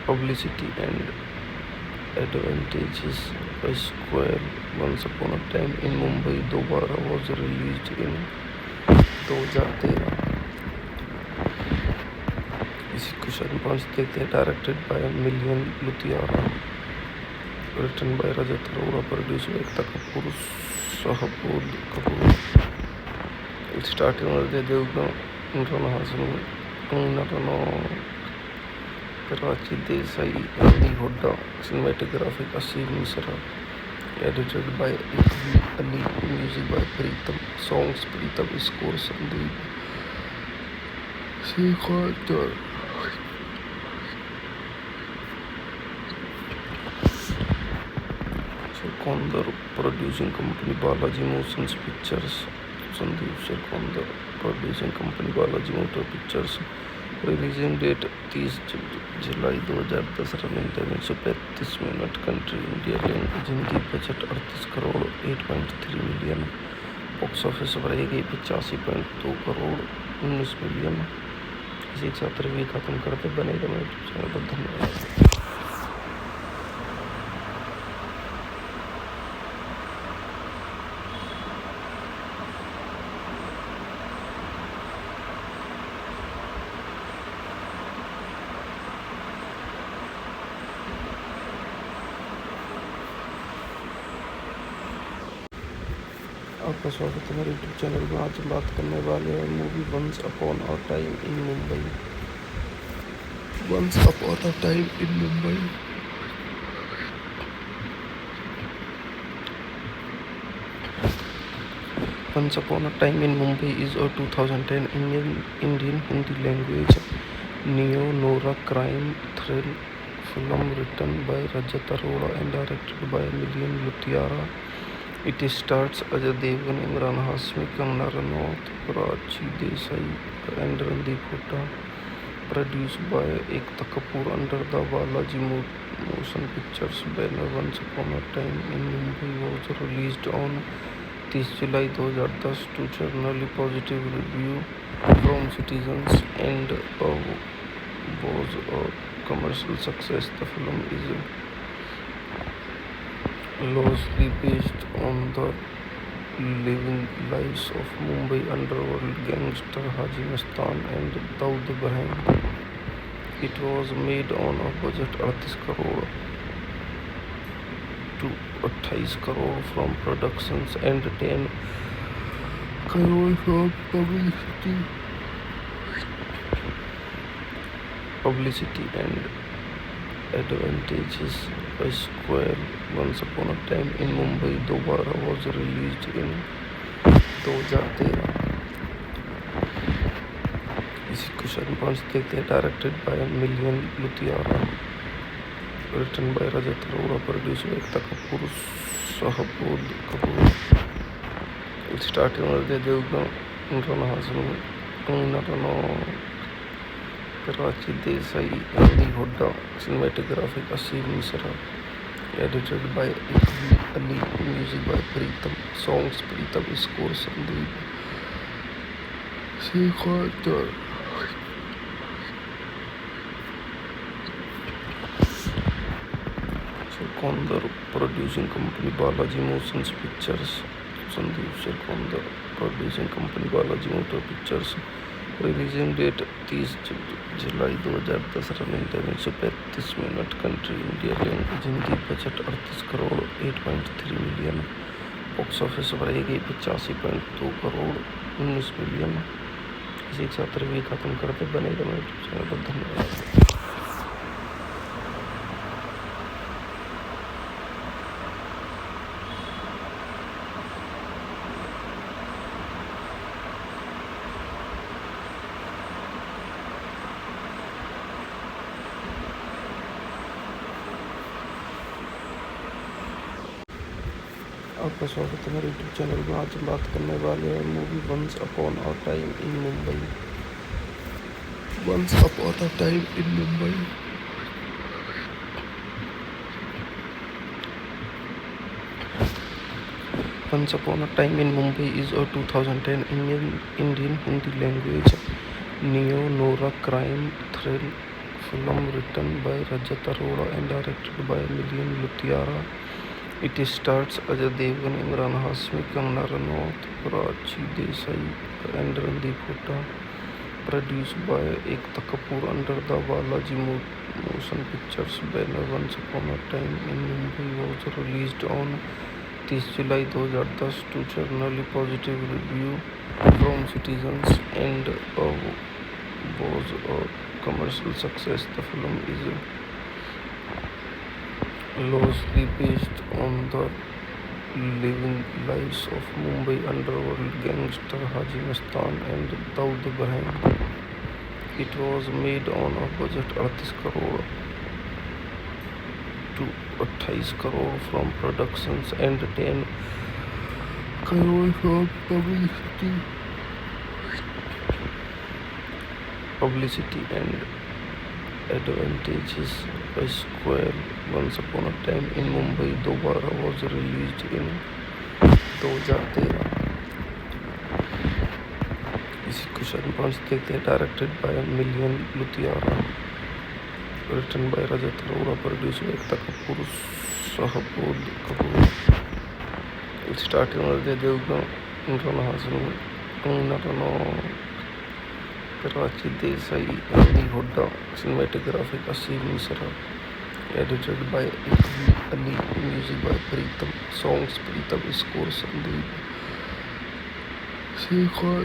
publicity and advantages. A Square Once Upon a Time in Mumbai दोबारा was released in 2013. इसी question 5 देखते हैं. Directed by Milian Luthra, written by Rajat Arora, produced by Ekta Kapoor, Shahbood Kapoor. It started with Ajay Devgan, Imran Hashmi, Kangana Ranaut, Prachi Desai, Randeep Hooda. Cinematography Asim Misra. Edited by Iqbal Ali. Music by Pritam. Songs Pritam. Score Sandeep Shekhar. Sekondar. Producing company Balaji Motion Pictures. Sandeep Sekondar. Producing company Balaji Motion Pictures. Releasing date 30 July 2010. Running time 135 minute. Country India. Language Hindi. Budget 38 crore 8.3 million. Box office पर आई गई 85.2 crore 19 million. इसी के साथ review खत्म करते. बनेगा मेरे चैनल पर. धन्यवाद. आपका स्वागत है मेरे यूट्यूब चैनल में. आज बात करने वाले हैं movie once upon a time in Mumbai. Once upon a time in Mumbai Once Upon a Time in Mumbai is a 2010 Indian Hindi language neo-noir crime thriller film written by Rajat Arora and directed by Milian Luthra. It stars Ajay Devgan, Imran Hashmi, Kangana Ranaut, Prachi Desai, and Randeep Hooda. Produced by Ekta Kapoor under the Balaji Motion Pictures banner. Once Upon a Time in Mumbai was released on 30 July 2010 to generally positive review from citizens and was a commercial success. The film is loosely based on the living lives of Mumbai underworld gangster Haji Mastan and Daud Ibrahim. It was made on a budget 38 crore to 28 crore from productions and 10 crore from publicity and advantages. A Square Once Upon a Time in Mumbai दोबारा was released in 2013. इसी question 5 देखते हैं. Directed by Milian Luthra, written by Rajat Arora, produced by Ekta Kapoor, Shahbood Kapoor. It started with Ajay Devgan, Imran Hashmi, Kangana Ranaut, Prachi Desai, Randeep Hooda. Cinematography Asim Misra. Edited by Iqbal Ali. Music by Pritam. Songs Pritam. Score Sandeep Shekhar. Sekondar. Producing company Balaji Motion Pictures. Sandeep Sekondar. Producing company Balaji Motion Pictures. Releasing date 30 July 2010. Running time 135 35 minute country India language Hindi. Budget 38 crore 8.3 million. Box office पर आई गई 85.2 crore 19 million. इसी के साथ review खत्म करते बने रहो यूट्यूब चैनल पर। धन्यवाद। आपका स्वागत है मेरे यूट्यूब चैनल में। आज हम बात करने वाले हैं movie once upon a time in Mumbai. Once upon a time in Mumbai Once Upon a Time in Mumbai is a 2010 Indian Hindi language neo-noir crime thrill film written by Rajat Arora and directed by Milian Luthra. It stars Ajay Devgan, Imran Hashmi, Kangana Ranaut, Prachi Desai and Randeep Hooda. Produced by Ekta Kapoor under the Balaji Motion Pictures banner. Once Upon a Time in Mumbai was released on 30 July 2010 to generally positive review from citizens and was a commercial success. The film is loosely based on the living lives of Mumbai underworld gangster Haji Mastan and Daud Ibrahim. It was made on a budget 38 crore to 28 crore from productions and 10 crore from publicity and advantages. A sequel, Once Upon a Time in Mumbai दोबारा was released in 2013. इसी question 5 देखते हैं। Directed by Milan Luthria, written by Rajat Arora, produced by Ekta Kapoor, Shahbood Kapoor. Starting with Ajay Devgan, Imran Hashmi, Kangana Ranaut, Prachi Desai, Randeep Hooda. Cinematography Asim Misra. Edited by Ali. Music by Pritam. Songs Pritam. Score Sandeep Shekhar.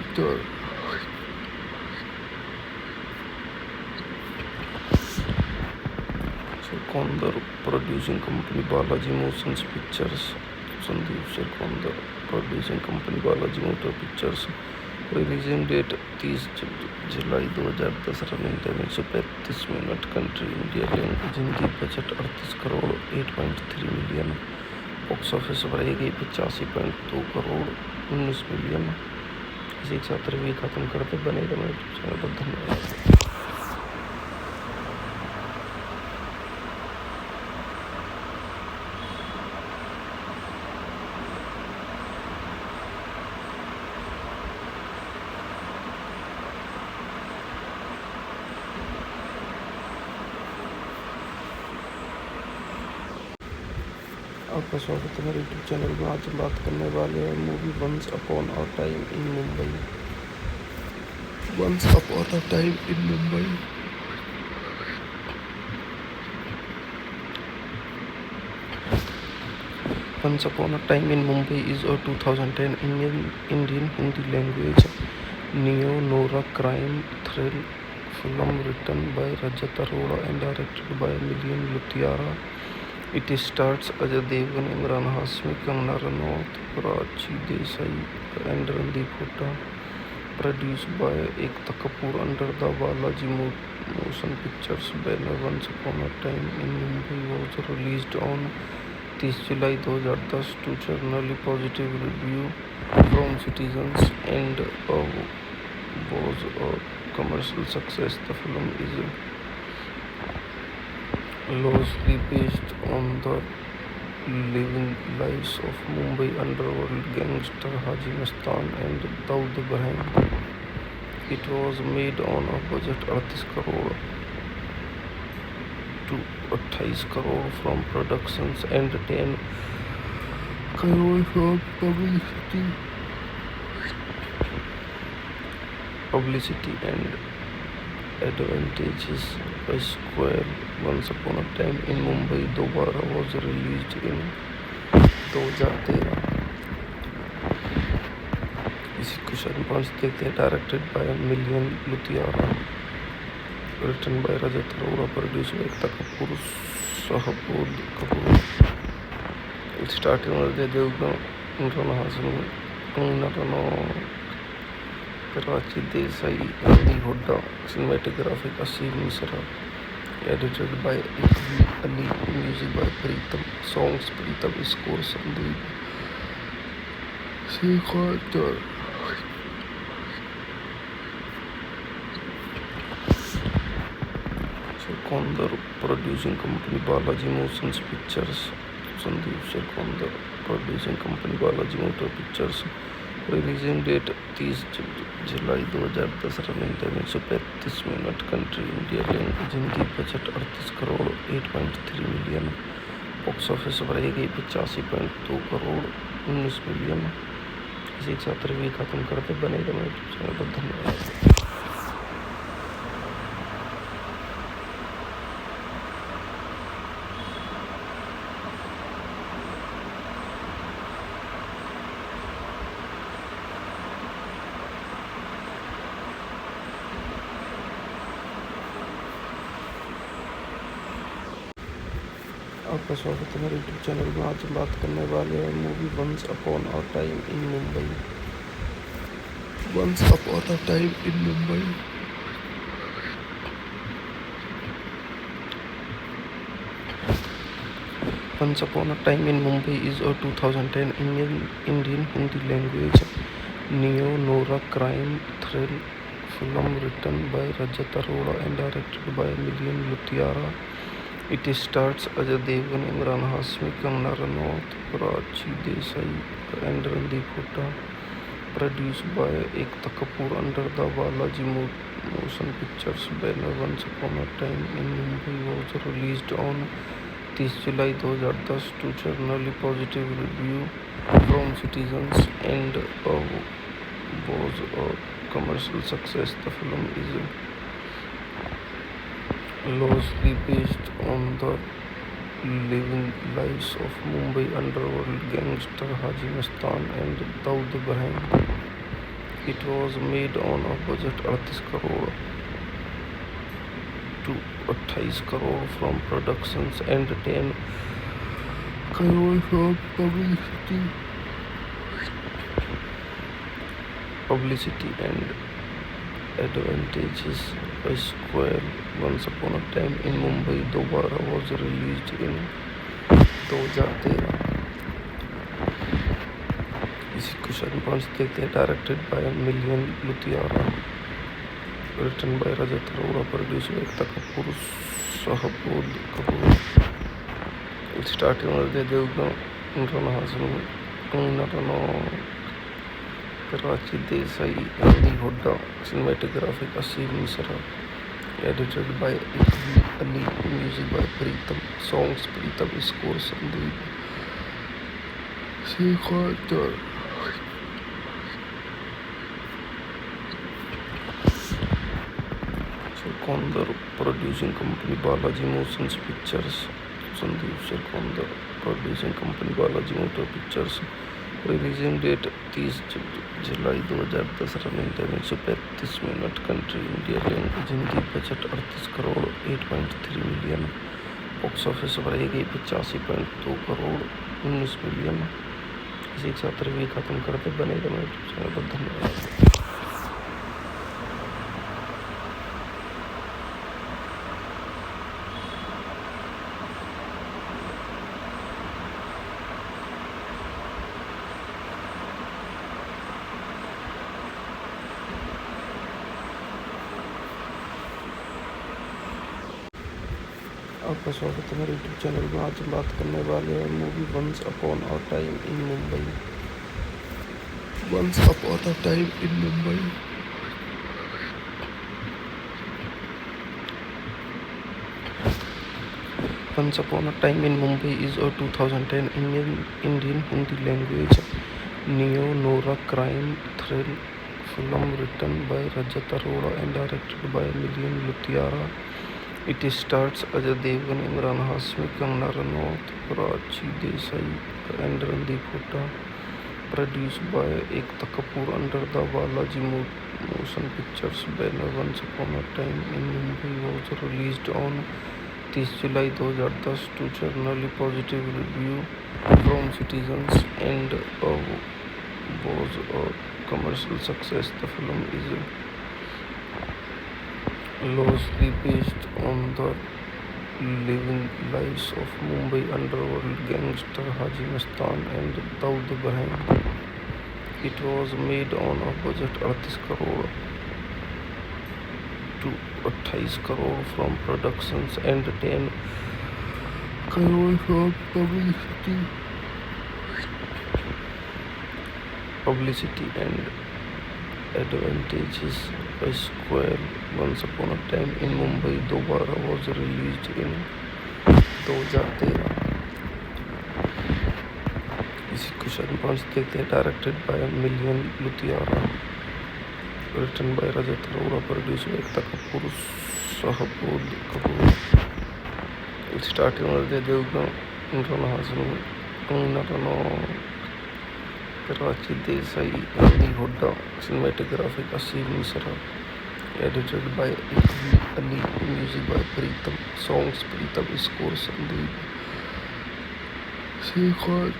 Sekondar. Producing company Balaji Motion Pictures. Sandeep Sekondar. Producing company Balaji Motion Pictures. Releasing date 30 July 2010। Running time 135 minute. Country India language Hindi. Budget 38 crore 8.3 million. Box office पर आई गई 85.2 crore 19 million. इसी के साथ review खत्म करते बने रहो मेरे यूट्यूब चैनल पर। धन्यवाद। आपका स्वागत है मेरे यूट्यूब चैनल में। आज हम बात करने वाले हैं movie once upon a time in Mumbai. Once upon a time in Mumbai Once Upon a Time in Mumbai is a 2010 Indian Hindi language neo-noir crime thrill film written by Rajat Arora and directed by Milian Luthra. It stars Ajay Devgan, Imran Hashmi, Kangana Ranaut, Prachi Desai and Randeep Hooda. Produced by Ekta Kapoor under the Balaji Motion Pictures banner. Once Upon a Time in Mumbai was released on 30 July 2010 to generally positive review from citizens and was a commercial success. The film is loosely based on the living lives of Mumbai underworld gangster Haji Mastan and Daud Ibrahim. It was made on a budget 38 crore to 28 crore from productions and 10 crore from publicity and advantages by Square. Once Upon a Time in Mumbai दोबारा was released in 2013. इसी question 5 देखते हैं. Directed by Milian Luthra, written by Rajat Arora, produced by Ekta Kapoor, Shahbood Kapoor. Starting with the Devgan, Imran Hassan, Kangana Ranaut, Karachi Desai, Ali Hooda. Cinematography Asim Misra. Edited by Iqbal Ali. Music by Pritam. Songs Pritam. Score Sandeep Shekhar. Sekondar. Producing company Balaji Motions Pictures. Sandeep Sekondar. Producing company Balaji Motor Pictures. Releasing date 30 July 2010. Running time 135 minute. Country India. Language Hindi. Budget 38 crore 8.3 million. Box office पर आई गई 85.2 crore 19 million. इसी के साथ review खत्म करते. बनेगा मेरे चैनल पर. धन्यवाद. आपका स्वागत है मेरे यूट्यूब चैनल में. आज हम बात करने वाले हैं movie once upon a time in Mumbai. Once upon a time in Mumbai Once Upon a Time in Mumbai is a 2010 Indian Hindi language neo-noir crime thriller film written by Rajat Arora and directed by Milian Luthra. It stars Ajay Devgan, Imran Hasmi, Kangana Ranaut, Karachi Desai and Randeep Hooda. Produced by Ekta Kapoor under the Balaji Motion Pictures banner. Once Upon a Time in Mumbai was released on 30 July 2010 to generally positive review from citizens and was a commercial success. The film is loosely based on the living lives of Mumbai underworld gangster Haji Mastan and Daud Ibrahim. It was made on a budget 38 crore to 28 crore from productions and 10 crore from publicity and advantages by Square. Once Upon a Time in Mumbai दोबारा was released in 2013. इसी question 5 देखते हैं. Directed by Milian Luthra, written by Rajat Arora, produced by Ekta Kapoor, Shahbood Kapoor. Starting with the Devgan, Imran Hassan, Kangana Ranaut, Karachi Desai, Ali Hooda. Cinematography Asim Misra. Edited by Iqbal Ali. Music by Pritam. Songs Pritam. Score Sandeep Shekhar. Sekondar. Producing company Balaji Motions Pictures. Sandeep Sekondar. Producing company Balaji Motor Pictures. Releasing date 30 July 2010. Running time 135 minute. Country India. Language Hindi. Budget 38 crore 8.3 million. Box office पर आई गई 85.2 crore 19 million. इसी के साथ review खत्म करते. बनेगा मेरे चैनल पर. धन्यवाद. आपका स्वागत है मेरे यूट्यूब चैनल में. आज हम बात करने वाले हैं movie once upon a time in Mumbai. Once upon a time in Mumbai Once Upon a Time in Mumbai is a 2010 Indian Hindi language neo-noir crime thriller film written by Rajat Arora and directed by Milian Luthra. It stars Ajay Devgan, Imran Hashmi, Kangana Ranaut, Prachi Desai, and Randeep Hooda. Produced by Ekta Kapoor under the Balaji Motion Pictures banner. Once Upon a Time in Mumbai was released on 30 July 2010 to generally positive review from citizens and was a commercial success. The film is loosely based on the living lives of Mumbai underworld gangster Haji Mastan and Daud Ibrahim. It was made on a budget 38 crore to 28 crore from productions and 10 crore from publicity and advantages. A Square Once Upon a Time in Mumbai दोबारा was released in 2013. इसी question 5 देखते हैं. Directed by Milan Luthria, written by Rajat Arora, produced by Ekta Kapoor, Shahbood Kapoor. It started with Ajay Devgan, Imran Hashmi, Kangana Ranaut, Prachi Desai, Randeep Hooda. Cinematography Asim Misra. Edited by Ali. Music by Pritam. Songs Pritam. Score Sandeep Shekhar.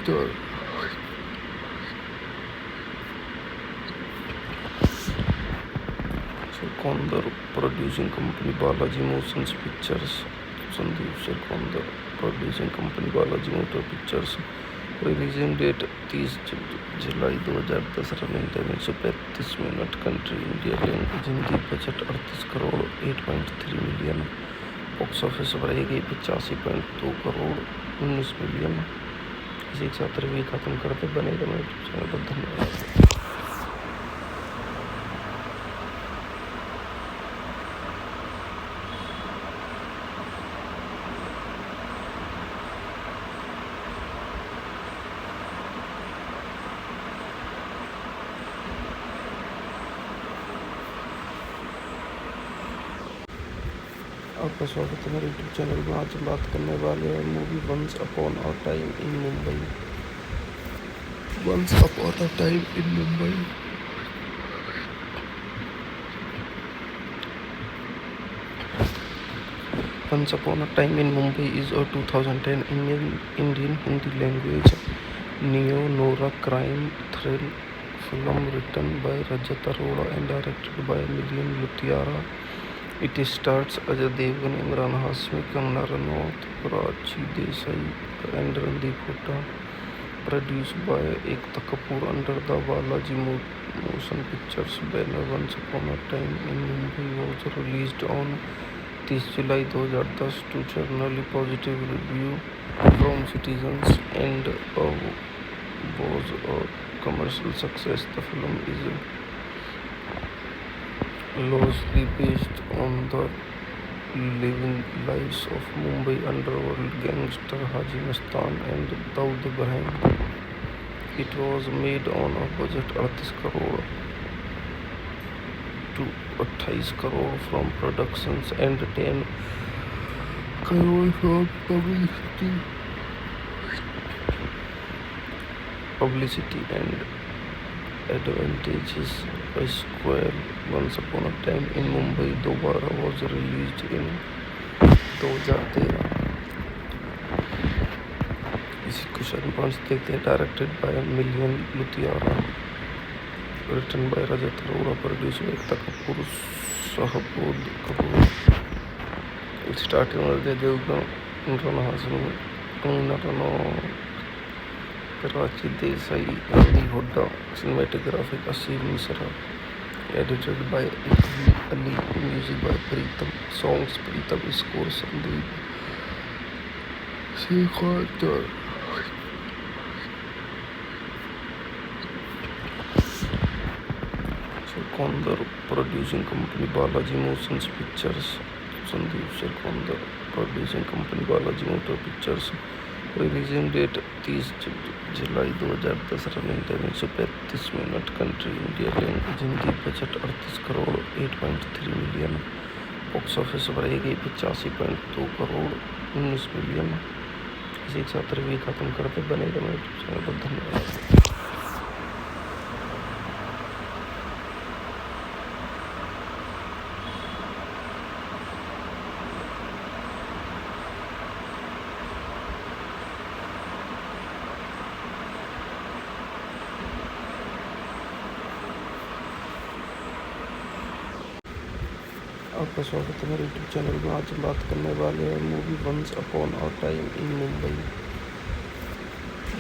Sekondar. Producing company Balaji Motion Pictures. Sandeep Sekondar. Producing company Balaji Motion Pictures. Releasing date 30 July 2010. Running time 135 minute. Country India. Language Hindi. Budget 38 crore 8.3 million. Box office पर आएगी 85.2 crore 19 million. इसी के साथ review खत्म करते. बनेगा मेरे channel पर. धन्यवाद. आपका स्वागत है मेरे यूट्यूब चैनल में. आज बात करने वाले हैं movie once upon a time in Mumbai. Once upon a time in Mumbai Once Upon a Time in Mumbai is a 2010 Indian Hindi language neo-noir crime thriller film written by Rajat Arora and directed by Milian Luthra. It stars Ajay Devgan, Imran Hashmi, Kangana Ranaut, Prachi Desai, and Randeep Hooda. Produced by Ekta Kapoor under the Balaji Motion Pictures banner. Once Upon a Time in Mumbai was released on 30 July 2010 to generally positive review from citizens and was a commercial success. The film is loosely based on the living lives of Mumbai underworld gangster Haji Mastan and Daud Ibrahim. It was made on a budget 38 crore to 28 crore from productions and 10 crore from publicity and advantages. A Square Once Upon a Time in Mumbai दोबारा was released in 2013. इसी question 5 देखते हैं. Directed by Milan Luthria, written by Rajat Arora, produced by Ekta Kapoor, Shahbood Kapoor. It started with Ajay Devgan, Imran Hashmi, Kangana Ranaut, Prachi Desai, Randeep Hooda. Cinematography Asim Misra. Edited by Ali. Music by Pritam. Songs Pritam. Score Sandeep Shekhar. Sekondar. Producing company Balaji Motion Pictures. Sandeep Sekondar. Producing company Balaji Motion Pictures. Releasing date 30 July 2010। Running time 135 minute. Country India. Language Hindi. Budget 38 crore 8.3 million. Box office पर आई गई 85.2 crore 19 million. इसी के साथ review खत्म करते। बने रहो यूट्यूब चैनल पर। धन्यवाद। आपका स्वागत है मेरे यूट्यूब चैनल में। आज हम बात करने वाले हैं movie once upon a time in Mumbai.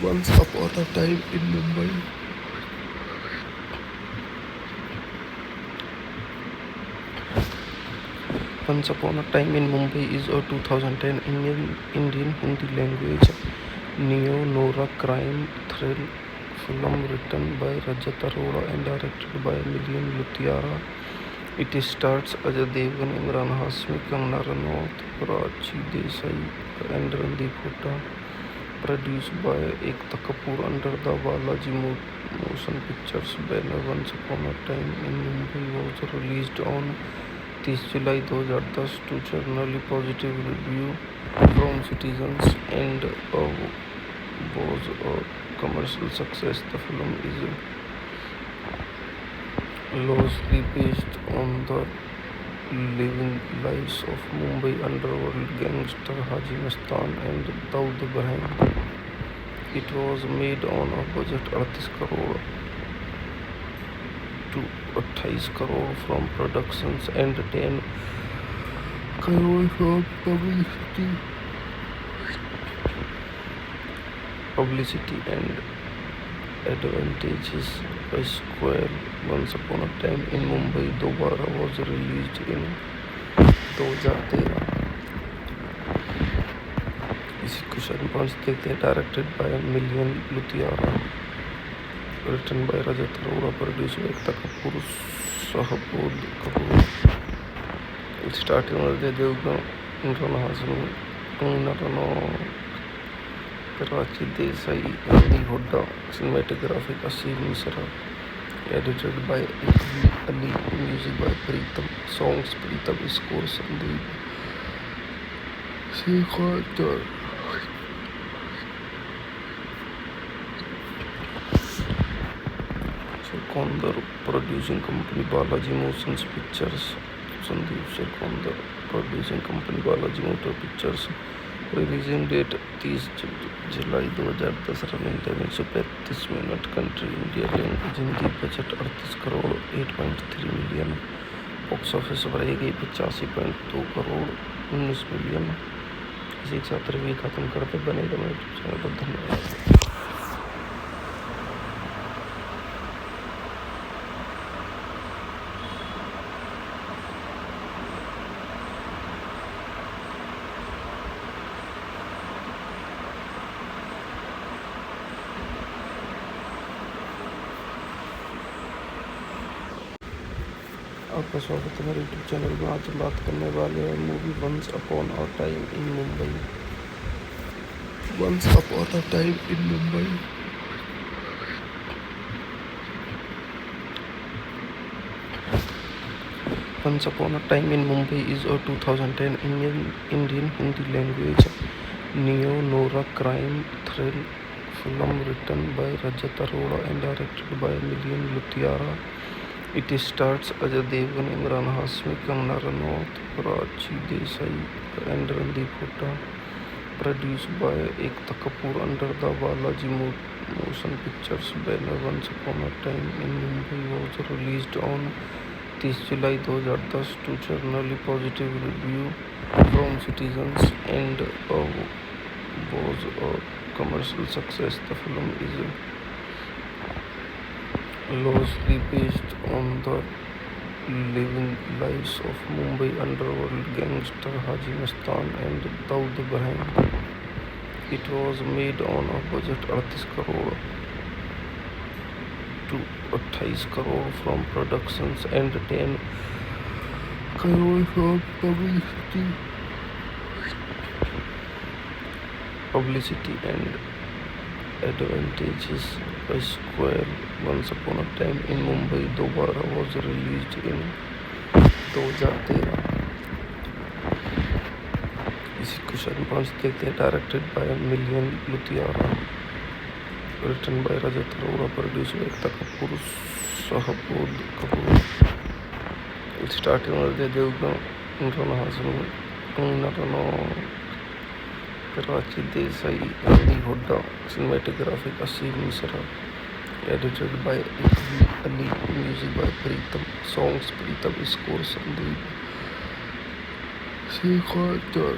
Once upon a time in Mumbai once upon a time in Mumbai is a 2010 Indian Hindi language neo-noir crime thriller film written by Rajat Arora and directed by Milian Luthra. It stars Ajay Devgn, Imran Hashmi, Kangana Ranaut, Prachi Desai and Randeep Hooda. Produced by Ekta Kapoor under the Balaji Motion Pictures banner. Once Upon a Time in Mumbai was released on 30 July 2010 to generally positive review from citizens and was a commercial success. The film is loosely based on the living lives of Mumbai underworld gangster Haji Mastan and Daud Ibrahim. It was made on a budget 38 crore to 28 crore from productions and 10 crore from publicity and advantages by Square. Once Upon a Time in Mumbai दोबारा was released in 2013. इसी question 5 देखते हैं। Directed by Milan Luthria, written by Rajat Arora, produce by Ekta Kapoor, शाहबूद Kapoor. Starting में Ajay Devgan, Emraan Hashmi, Kangana Ranaut, Prachi Desai, Randeep Hooda. Cinematography Aseem Mishra. Edited by Ali, music by Pritam, songs Pritam, score Sandeep Shekhawat. शेखौंदर producing company Balaji motion pictures. Sandeep शेखौंदर producing company Balaji motor pictures. Releasing date 30 जुलाई 2010। Running time 135 minute. Country India. Language Hindi. Budget 38 crore 8.3 million. Box office पर आई गई 85.2 crore 19 million. इसी के साथ रिव्यू खत्म करते। बने रहो यूट्यूब चैनल पर। धन्यवाद। आपका स्वागत है मेरे यूट्यूब चैनल में। आज हम बात करने वाले हैं movie once upon a time in Mumbai. Once upon a time in Mumbai once upon a time in Mumbai is a 2010 Indian Hindi language neo-noir crime thriller film written by Rajat Arora and directed by Milian Luthra. It stars Ajay Devgn, Imran Hashmi, Kangana Ranaut, Prachi Desai and Randeep Hooda. Produced by Ekta Kapoor under the Balaji Motion Pictures banner. Once Upon a Time in Mumbai was released on 30 July 2010 to generally positive review from citizens and was a commercial success. The film is loosely based on the living lives of Mumbai underworld gangster Haji Mastan and Daud Ibrahim. It was made on a budget 38 crore to 28 crore from productions and 10 crore from publicity and advantages by Square. Once Upon a Time in Mumbai दोबारा was released in 2013. इसी question 5 देखते हैं. Directed by Milian Luthra, written by Rajat Arora, produced by Ekta Kapoor, Shahbod Kapoor. Starting with the Devgan, Imran Hashmi, Kangana Ranaut, Karachi Desai, Andy Hodda. Cinematography Asim Misra. Edited by Ali. Music by Pritam. Songs Pritam. Score Sandeep Shekhar.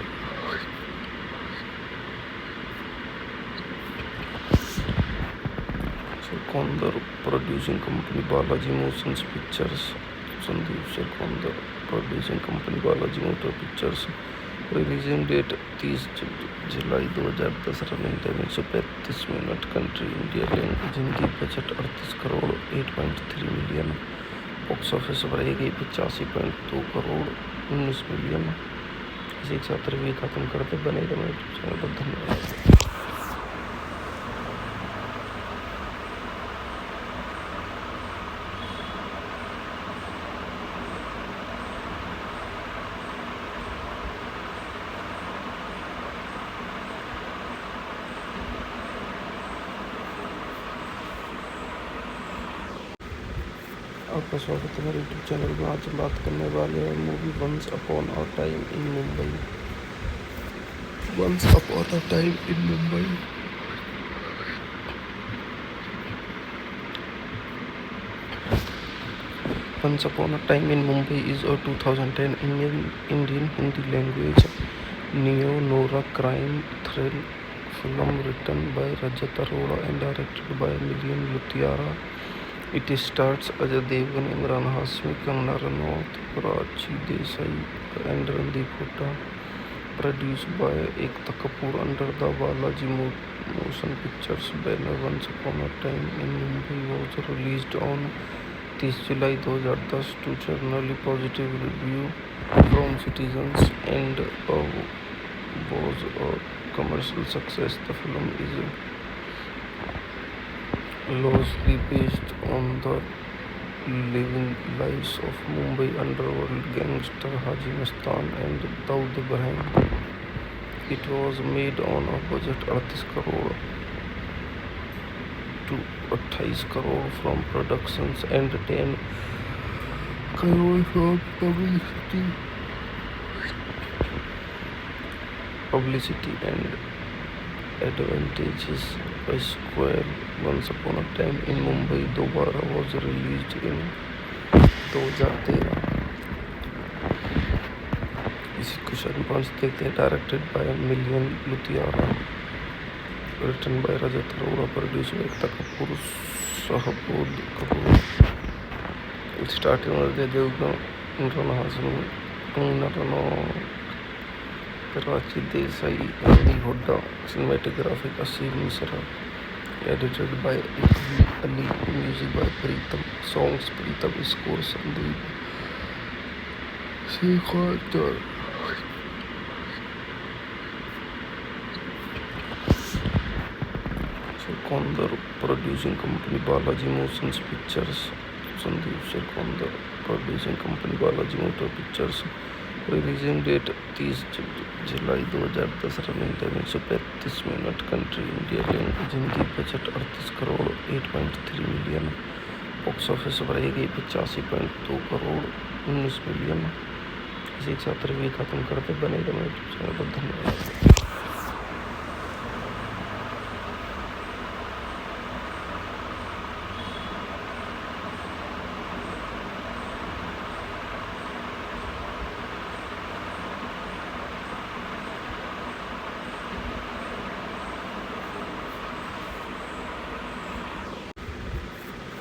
Sekondar. Producing company Balaji Motions Pictures. Sandeep Sekondar. Producing company Balaji Motor Pictures. Releasing date 30 July 2010. Running time 135 minute. Country India. Language Hindi. Budget 38 crore 8.3 million. Box office पर आई गई 85.2 crore 19 million. इसी के साथ review खत्म करते. बने रहो मेरे चैनल पर. धन्यवाद. आपका स्वागत है मेरे यूट्यूब चैनल में. आज हम बात करने वाले हैं movie once upon a time in Mumbai. Once upon a time in Mumbai Once Upon a Time in Mumbai is a 2010 Indian Hindi language neo-noir crime thriller film written by Rajat Arora and directed by Milian Luthra. It stars Ajay Devgan, Imran Hashmi, Kangana Ranaut, Karachi Desai and Randeep Hooda. Produced by Ekta Kapoor under the Balaji Motion Pictures banner. Once Upon a Time in Mumbai was released on 30 July 2010 to generally positive review from citizens and was a commercial success. The film is loosely based on the living lives of Mumbai underworld gangster Haji Mastan and Daud Ibrahim. It was made on a budget 38 crore to 28 crore from productions and 10 crore from publicity and advantages by Square. Once Upon a Time in Mumbai दोबारा was released in 2013. इसी question 5 देखते हैं. Directed by Milian Luthra, written by Rajat Arora, produced by Ekta Kapoor, Shahbod Kapoor. Starting with the Devgan, Imran Hashmi, Kangana Ranaut, Karachi Desai, Andy Hodda. Cinematography Asim Misra. Edited by Ali. Music by Pritam. Songs Pritam. Score Sandeep Shekhar. Sekondar. Producing company Balaji Motions Pictures. Sandeep Sekondar. Producing company Balaji Motor Pictures. Releasing date 30 July 2010. Running time 135 minute. Country India. Language Hindi. Budget 38 crore 8.3 million. Box office पर आई गई 85.2 crore 19 million. इसी के साथ review खत्म करते. बने रहो मेरे चैनल पर. धन्यवाद.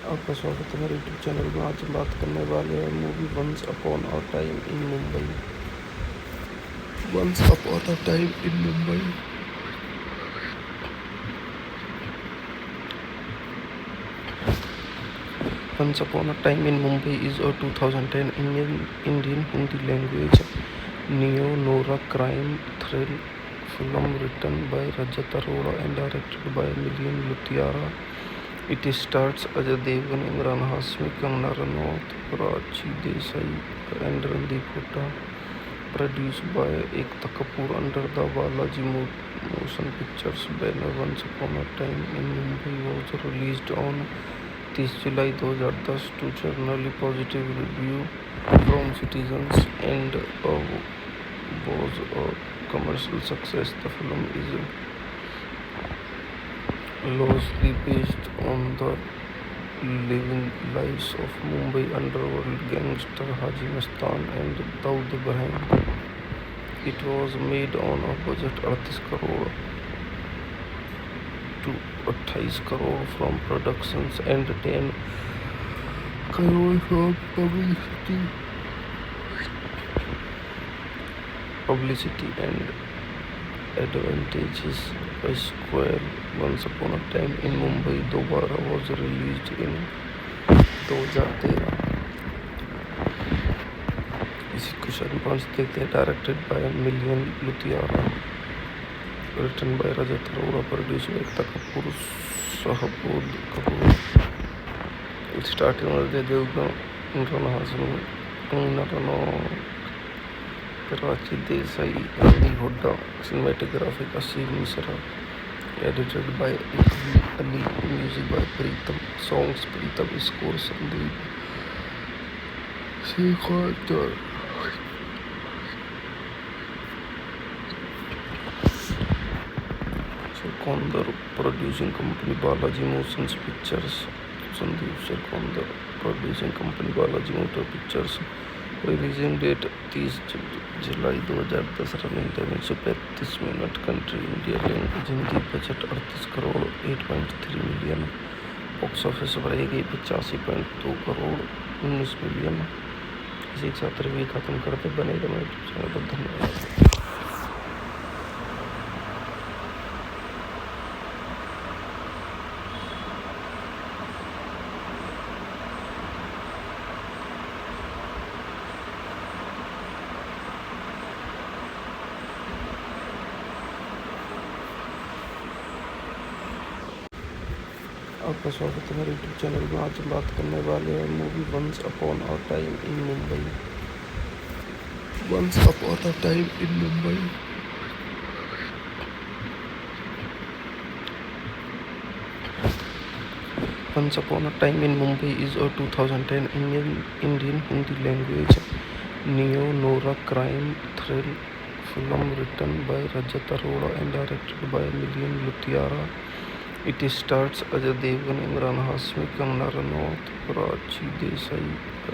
आपका स्वागत है मेरे यूट्यूब चैनल में. आज हम बात करने वाले हैं movie once upon a time in Mumbai. Once upon a time in Mumbai Once Upon a Time in Mumbai is a 2010 Indian Hindi language neo-noir crime thriller film written by Rajat Arora and directed by Milian Luthra. It stars Ajay Devgan, Imran Hashmi, Kangana Ranaut, Prachi Desai, and Randeep Hooda. Produced by Ekta Kapoor under the Balaji Motion Pictures banner. Once Upon a Time in Mumbai was released on 30 July 2010 to generally positive review from citizens and was a commercial success. The film is loosely based on the living lives of Mumbai underworld gangster Haji Mastan and Daud Ibrahim. It was made on a budget 38 crore to 28 crore from productions and 10 crore from publicity and advantages. A Square Once Upon a Time in Mumbai दोबारा was released in 2013. इसी question 5 देखते हैं. Directed by Milian Luthra, written by Rajat Arora, produced by Ekta Kapoor, Shahbood Kapoor. It started with Ajay Devgan, Imran Hashmi, Kangana Ranaut, Prachi Desai, Randeep Hooda. Cinematography Asim Misra. Edited by A.V. Ali. Music by Pritam. Songs Pritam. Score Sandeep Shekhar. Sekondar. Producing company Balaji Motion Pictures. Sandeep Sekondar. Producing company Balaji Motion Pictures. Releasing date 30 July 2010. Running time 135 minute. Country India. Language Hindi. Budget 38 crore 8.3 million. Box office पर आई गई 85.2 crore 19 million. इसी के साथ review खत्म करते. बने रहो मेरे चैनल पर. धन्यवाद. आपका स्वागत है मेरे यूट्यूब चैनल में. आज बात करने वाले हैं movie once upon a time in Mumbai. Once upon a time in Mumbai Once Upon a Time in Mumbai is a 2010 Indian Hindi language neo-noir crime thrill film written by Rajat Arora and directed by Milian Luthra. It stars Ajay Devgan, Imran Hashmi, Kangana Ranaut, Prachi Desai,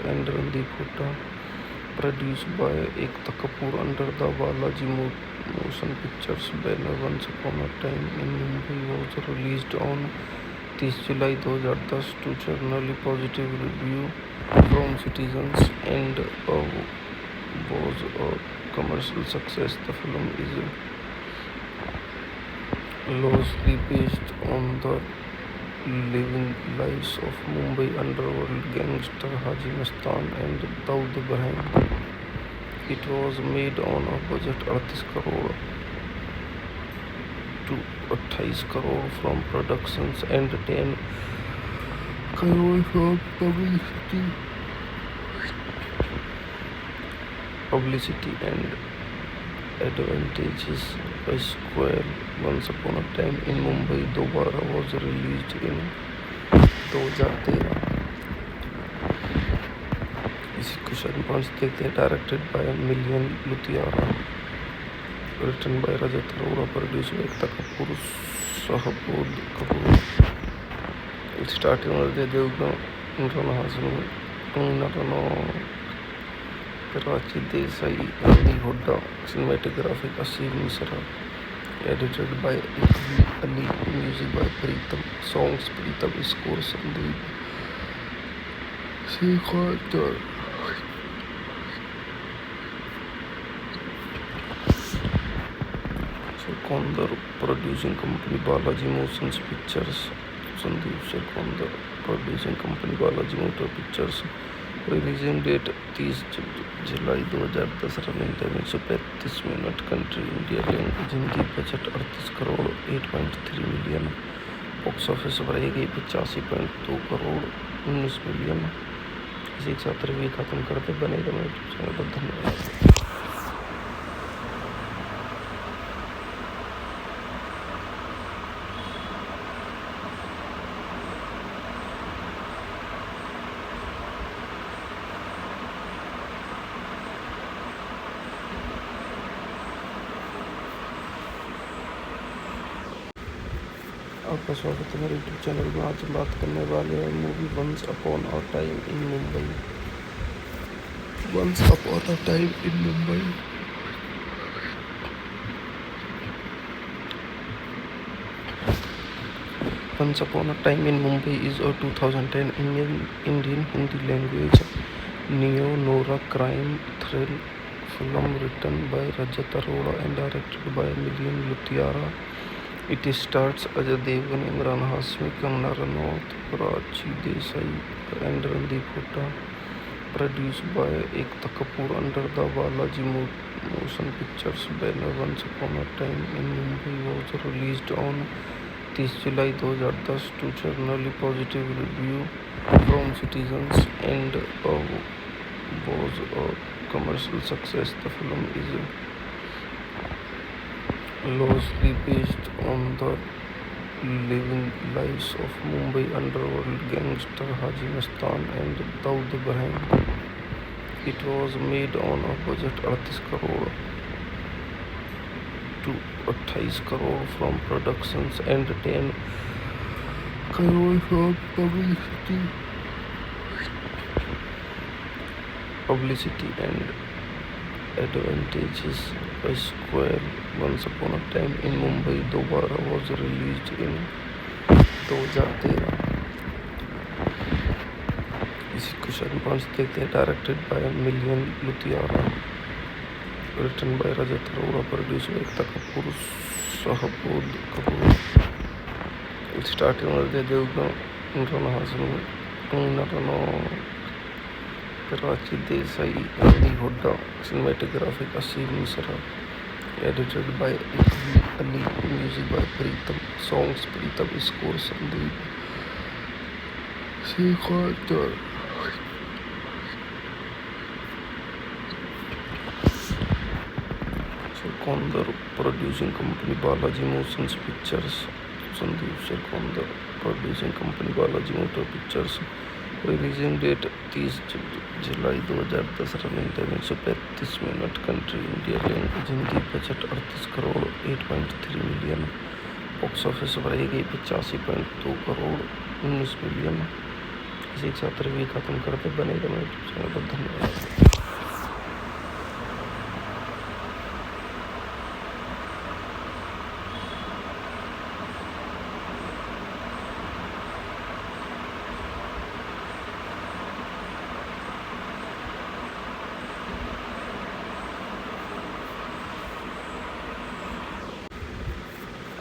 and Randeep Hooda. Produced by Ekta Kapoor under the Balaji Motion Pictures banner. Once Upon a Time in Mumbai was released on 30 July 2010 to generally positive review from citizens and was a commercial success. The film is loosely based on the living lives of Mumbai underworld gangster Haji Mastan and Daud Ibrahim. It was made on a budget 38 crore to 28 crore from productions and 10 crore from publicity and advantages. A Square Once Upon a Time in Mumbai दोबारा was released in 2013. इसी question 5 देखते हैं. Directed by Milian Luthra, written by Rajat Arora, produced by Ekta Kapoor, Shahbood Kapoor. It started with Ajay Devgan, Imran Hashmi, Kangana Ranaut, Prachi Desai, Randeep Hooda. Cinematography Asim Misra. Edited by A.V. Ali. Music by Pritam. Songs Pritam. Score Sandeep Shekhar. Sekondar. Producing company Balaji Motion Pictures. Sandeep Sekondar. Producing company Balaji Motion Pictures. Releasing date 30 July 2010। Running time 135 minute. Country India. Language Hindi. Budget 38 crore 8.3 million. Box office पर आई गई 85.2 crore 19 million. इसी के साथ review खत्म करते। बने रहो मेरे चैनल पर। धन्यवाद। आपका स्वागत है मेरे यूट्यूब चैनल में। आज हम बात करने वाले हैं movie once upon a time in Mumbai. Once upon a time in Mumbai Once Upon a Time in Mumbai is a 2010 Indian Hindi language neo-noir crime thriller film written by Rajat Arora and directed by Milian Luthra. It stars Ajay Devgan, Imran Hashmi, Kangana Ranaut, Prachi Desai and Randeep Hooda. Produced by Ekta Kapoor under the Balaji Motion Pictures banner. Once Upon a Time in Mumbai was released on 30 July 2010 to generally positive review from citizens and was a commercial success. The film is loosely based on the living lives of Mumbai underworld gangster Haji Mastan and Daud Ibrahim. It was made on a budget 38 crore to 28 crore from productions and 10 crore from publicity and advantages. A sequel, Once Upon a Time in Mumbai दोबारा was released in 2013. इसी question 5 देखते हैं। Directed by Milan Luthria, written by Rajat Arora, produced by Ekta Kapoor, Shahbood Kapoor. Starting with Ajay Devgan, Imran Hashmi, Kangana Ranaut, Prachi Desai, Randeep Hooda. Cinematography Asim Misra. Edited by Ali. Music by Pritam. Songs Pritam. Score Sandeep Shekhar. Sekondar. Producing company Balaji Motion Pictures. Sandeep Sekondar. Producing company Balaji Motion Pictures. Releasing date 30 July 2010। Running time 135 minute. Country India. Language Hindi. Budget 38 crore 8.3 million. Box office पर आई गई 85.2 crore 19 million. इसी के साथ review खत्म करते। बने रहो मेरे चैनल पर। धन्यवाद।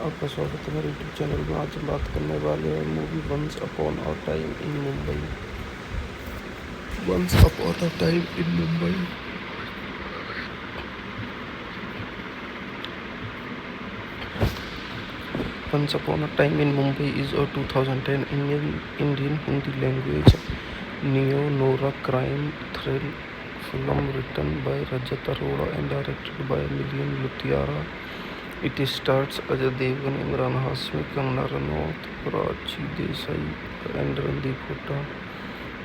आपका स्वागत है मेरे यूट्यूब चैनल में। आज हम बात करने वाले हैं movie once upon a time in Mumbai. Once upon a time in Mumbai Once Upon a Time in Mumbai is a 2010 Indian Hindi language neo-noir crime thriller film written by Rajat Arora and directed by Milian Luthra. It stars Ajay Devgan, Imran Hashmi, Kangana Ranaut, Prachi Desai and Randeep Hooda.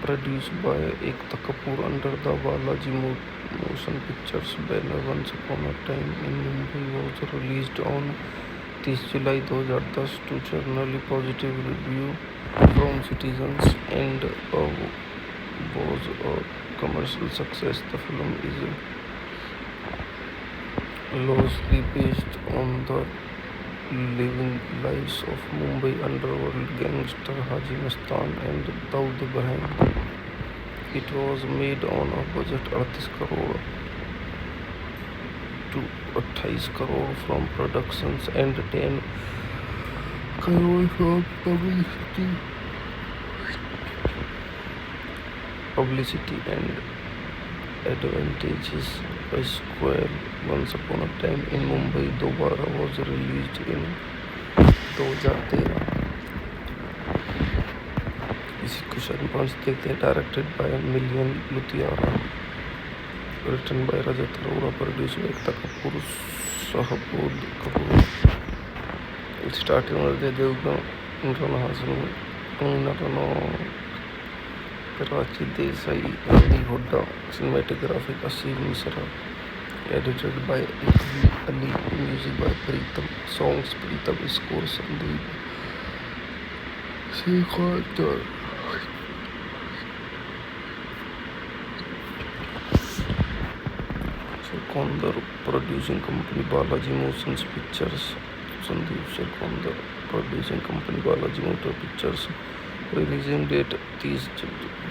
Produced by Ekta Kapoor under the Balaji Motion Pictures banner. Once Upon a Time in Mumbai was released on 30 July 2010 to generally positive review from citizens and was a commercial success. The film is loosely based on the living lives of Mumbai underworld gangster Haji Mastan and Daud Ibrahim. It was made on a budget 38 crore to 28 crore from productions and 10 crore from publicity publicity and advantages by Square. Once Upon a Time in Mumbai दोबारा was released in 2013. इसी question पर देखते हैं. Directed by Milan Luthria, written by Rajat Arora, produced by Ekta Kapoor, Shahbood Kapoor. Starting with the Devgan, Imran Hassan, Kangana Ranaut, Karachi Desai, Ali Hooda. Cinematography Asim Misra. Edited by Ali. Music by Pritam. Songs Pritam. Score Sandeep Shekhar. Sekondar. Producing company Balaji Motions Pictures. Sandeep Sekondar. Producing company Balaji Motor Pictures. Releasing date 30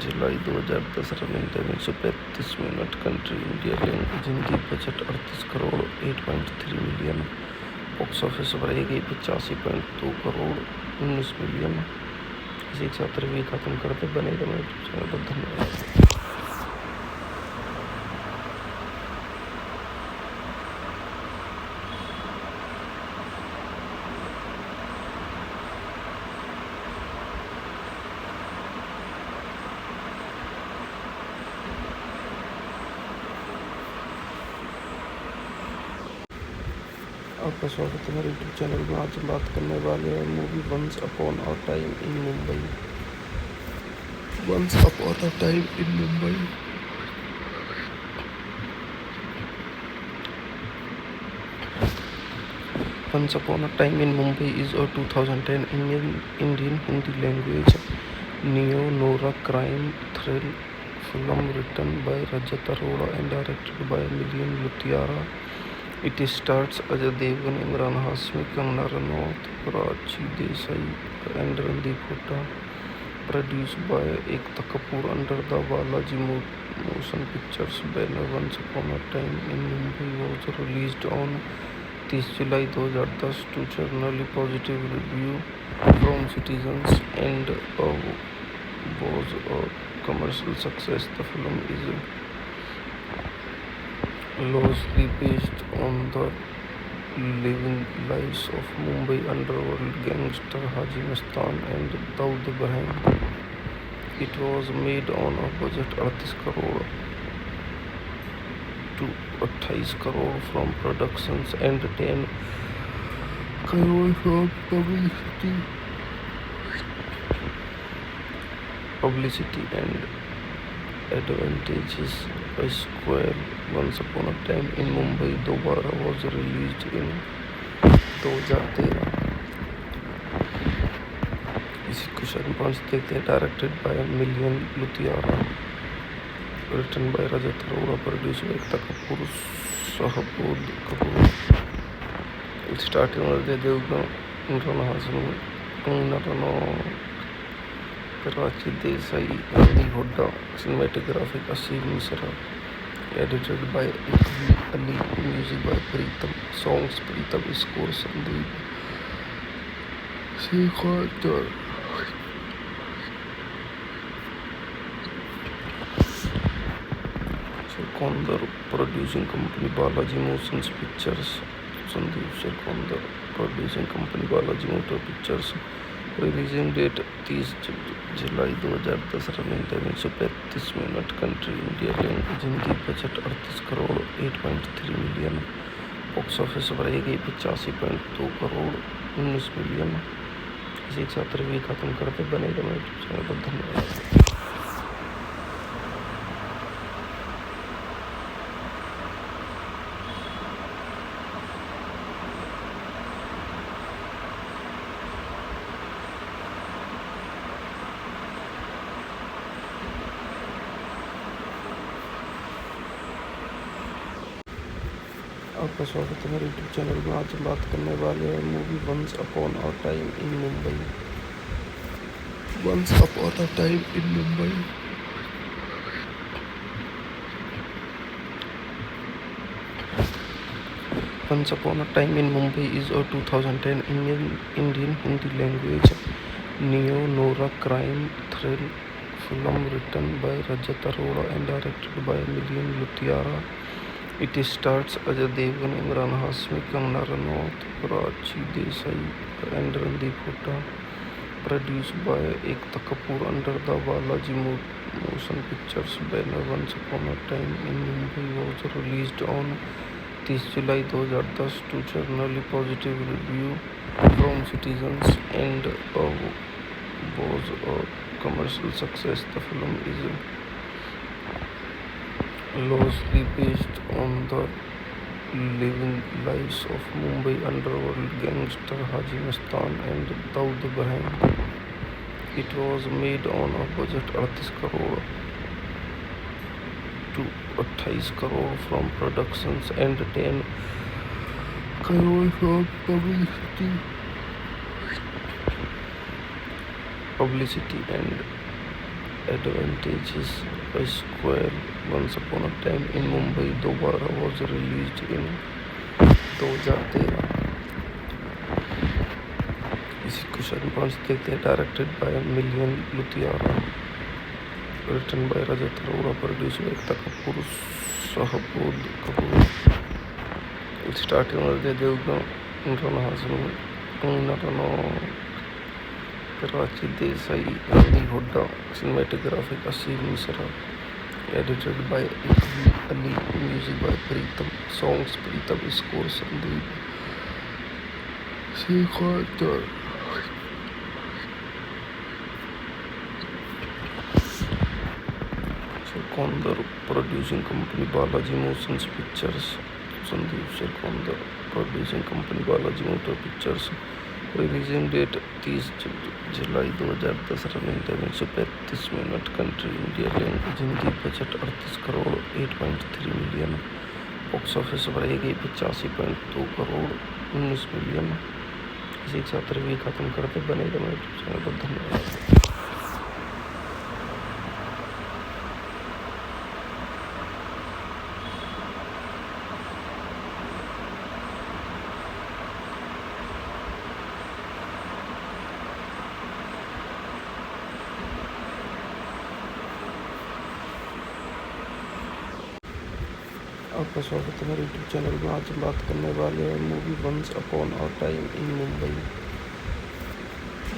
July 2010. Running time 135 minute. Country India. Language Hindi. Budget 38 crore 8.3 million. Box office पर गई 85.2 crore 19 million. इसी के साथ review खत्म करते. बनेगा मेरे channel पर. धन्यवाद. आपका स्वागत है मेरे यूट्यूब चैनल में. आज हम बात करने वाले हैं movie once upon a time in Mumbai. Once upon a time in Mumbai Once Upon a Time in Mumbai is a 2010 Indian Hindi language neo-noir crime thriller film written by Rajat Arora and directed by Milian Luthiara. It stars Ajay Devgan, Imran Hasmi, Kangana Ranaut, Karachi Desai and Randeep Hooda. Produced by Ekta Kapoor under the Balaji Motion Pictures banner. Once Upon a Time in Mumbai was released on 30 July 2010 to generally positive review from citizens and was a commercial success. The film is loosely based on the living lives of Mumbai underworld gangster Haji Mastan and Daud Ibrahim. It was made on a budget 38 crore to 28 crore from productions and 10 crore from publicity and advantages by Square. Once Upon a Time in Mumbai दोबारा was released in 2013. इसी question पर देखते हैं. Directed by Milan Luthria, written by Rajat Arora, produced by Ekta Kapoor, Shahbood Kapoor. Starting with the Devgan, Imran Hassan, Kangana Ranaut, Karachi Desai, Ali Hooda. Cinematography Asim Misra. Edited by Ali. Music by Pritam. Songs Pritam. Score Sandeep Shekhar. Sekondar. Producing company Balaji Motions Pictures. Sandeep Sekondar. Producing company Balaji Motor Pictures. Releasing date 30 July 2010. Running time 135 minute. Country India. Language Hindi. Budget 38 crore 8.3 million. Box office पर गई 85.2 crore 19 million. इसी के साथ review खत्म करते. बनेगा मेरे channel पर. धन्यवाद. आपका स्वागत है मेरे यूट्यूब चैनल में. आज हम बात करने वाले हैं movie once upon a time in Mumbai. Once upon a time in Mumbai Once Upon a Time in Mumbai is a 2010 Indian Hindi language neo-noir crime thriller film written by Rajat Arora and directed by Milian Luthra. It stars Ajay Devgan, Imran Hashmi, Kangana Ranaut, Prachi Desai and Randeep Hooda. Produced by Ekta Kapoor under the Balaji Motion Pictures banner. Once Upon a Time in Mumbai was released on 30 July 2010 to generally positive review from citizens and was a commercial success. The film is loosely based on the living lives of Mumbai underworld gangster Haji Mastan and Daud Ibrahim. It was made on a budget 38 crore to 28 crore from productions and 10 crore from publicity and advantages by Square. Once Upon a Time in Mumbai दोबारा was released in 2013. इसी question 5 देखते हैं. Directed by Milian Luthra, written by Rajat Arora, produced by Ekta Kapoor, Shahbood Kapoor. It started with Ajay Devgan, Imran Hashmi, Kangana Ranaut, Prachi Desai, Randeep Hooda. Cinematography Asim Misra. Edited by A.V. Ali. Music by Pritam. Songs Pritam. Score Sandeep Shekhar. Sekondar. Producing company Balaji Motion Pictures. Sandeep Sekondar. Producing company Balaji Motion Pictures. Releasing date 30 July 2010. Running time 135 minute. Country India. Language Hindi. Budget 38 crore 8.3 million. Box office पर आई गई 85.2 crore 19 million. इसी के साथ review खत्म करते. बनेगा मेरे यूट्यूब चैनल पर. धन्यवाद. आपका स्वागत है मेरे यूट्यूब चैनल में. आज हम बात करने वाले हैं movie once upon a time in Mumbai.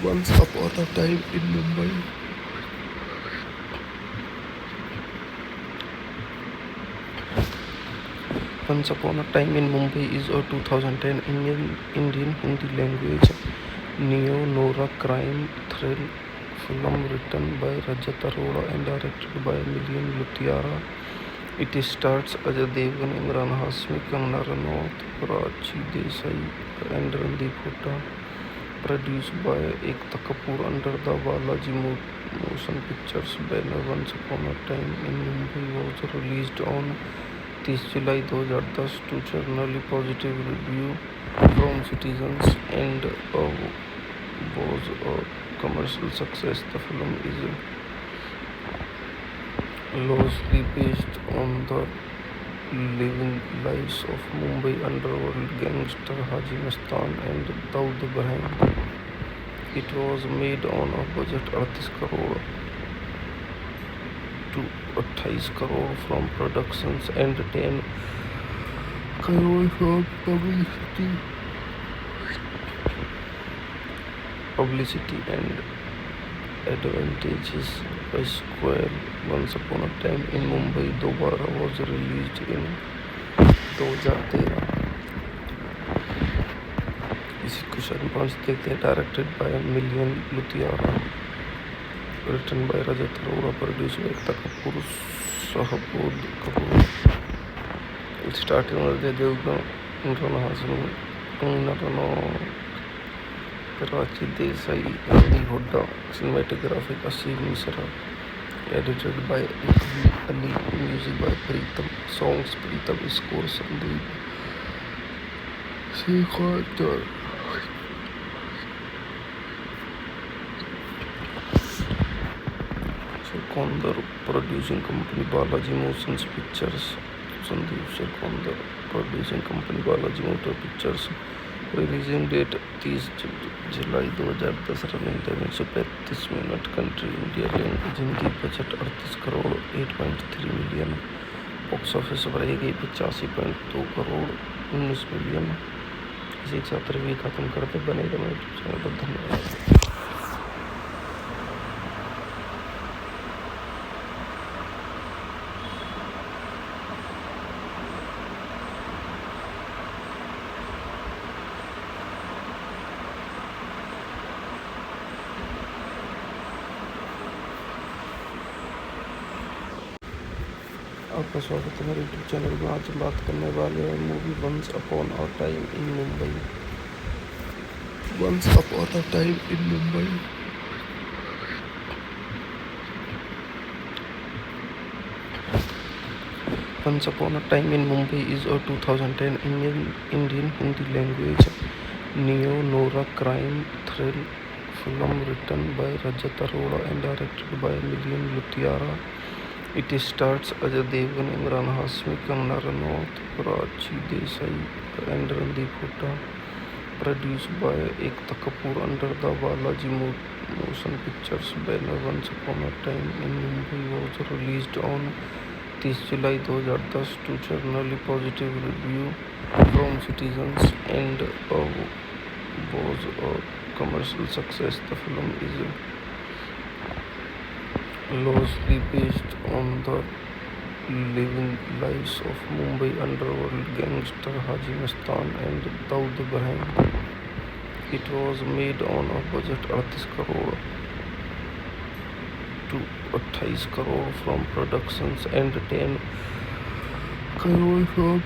Once upon a time in Mumbai Once Upon a Time in Mumbai is a 2010 Indian Hindi language neo-noir crime thriller film written by Rajat Arora and directed by Milian Luthra. It stars Ajay Devgan, Imran Hashmi, Kangana Ranaut, Prachi Desai and Randeep Hooda. Produced by Ekta Kapoor under the Balaji Motion Pictures banner. Once Upon a Time in Mumbai was released on 30 July 2010 to generally positive review from citizens and was a commercial success. The film is loosely based on the living lives of Mumbai underworld gangster Haji Mastan and Daud Ibrahim. It was made on a budget 38 crore to 28 crore from productions and 10 crore from publicity and advantages by Square. Once Upon a Time in Mumbai दोबारा was released in 2013. इसी question 5 देखते हैं. Directed by Milian Luthra, written by Rajat Arora, produced by Ekta Kapoor, Shahbood Kapoor. It started with Ajay Devgan, Imran Hashmi, Kangana Ranaut, Prachi Desai, Randeep Hooda. Cinematography Asim Misra. Edited by A.V. Ali. Music by Pritam. Songs Pritam. Score Sandeep Shekhar. Sekondar. Producing company Balaji Motion Pictures. Sandeep Sekondar. Producing company Balaji Motion Pictures. Releasing date 30 July 2010। Running time 135 minute. Country India. Language Hindi. Budget 38 crore 8.3 million. Box office पर आई गई 85.2 crore 19 million. इसी के साथ review खत्म करते। बने रहो मेरे चैनल पर। धन्यवाद। आपका स्वागत है मेरे यूट्यूब चैनल में। आज हम बात करने वाले हैं movie once upon a time in Mumbai. Once upon a time in Mumbai Once Upon a Time in Mumbai is a 2010 Indian Hindi language neo-noir crime thrill film written by Rajat Arora and directed by Milian Luthra. It stars Ajay Devgan, Imran Hashmi, Kangana Ranaut, Prachi Desai and Randeep Hooda. Produced by Ekta Kapoor under the Balaji Motion Pictures banner. Once Upon a Time in Mumbai was released on 30 July 2010 to generally positive review from citizens and was a commercial success. The film is loosely based on the living lives of Mumbai underworld gangster Haji Mastan and Daud Ibrahim. It was made on a budget 38 crore to 28 crore from productions and 10 crore from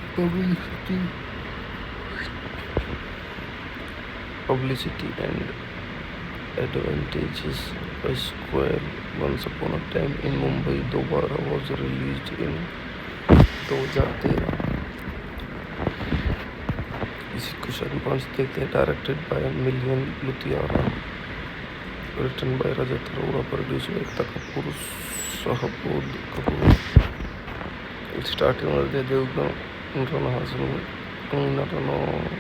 publicity and advantages. A sequel, Once Upon a Time in Mumbai दोबारा was released in 2013. इसी question 5 देखते हैं। Directed by Milan Luthria, written by Rajat Arora, produced by Ekta Kapoor, Shahbood Kapoor. Starting with Ajay Devgan, Imran Hashmi, Kangana Ranaut,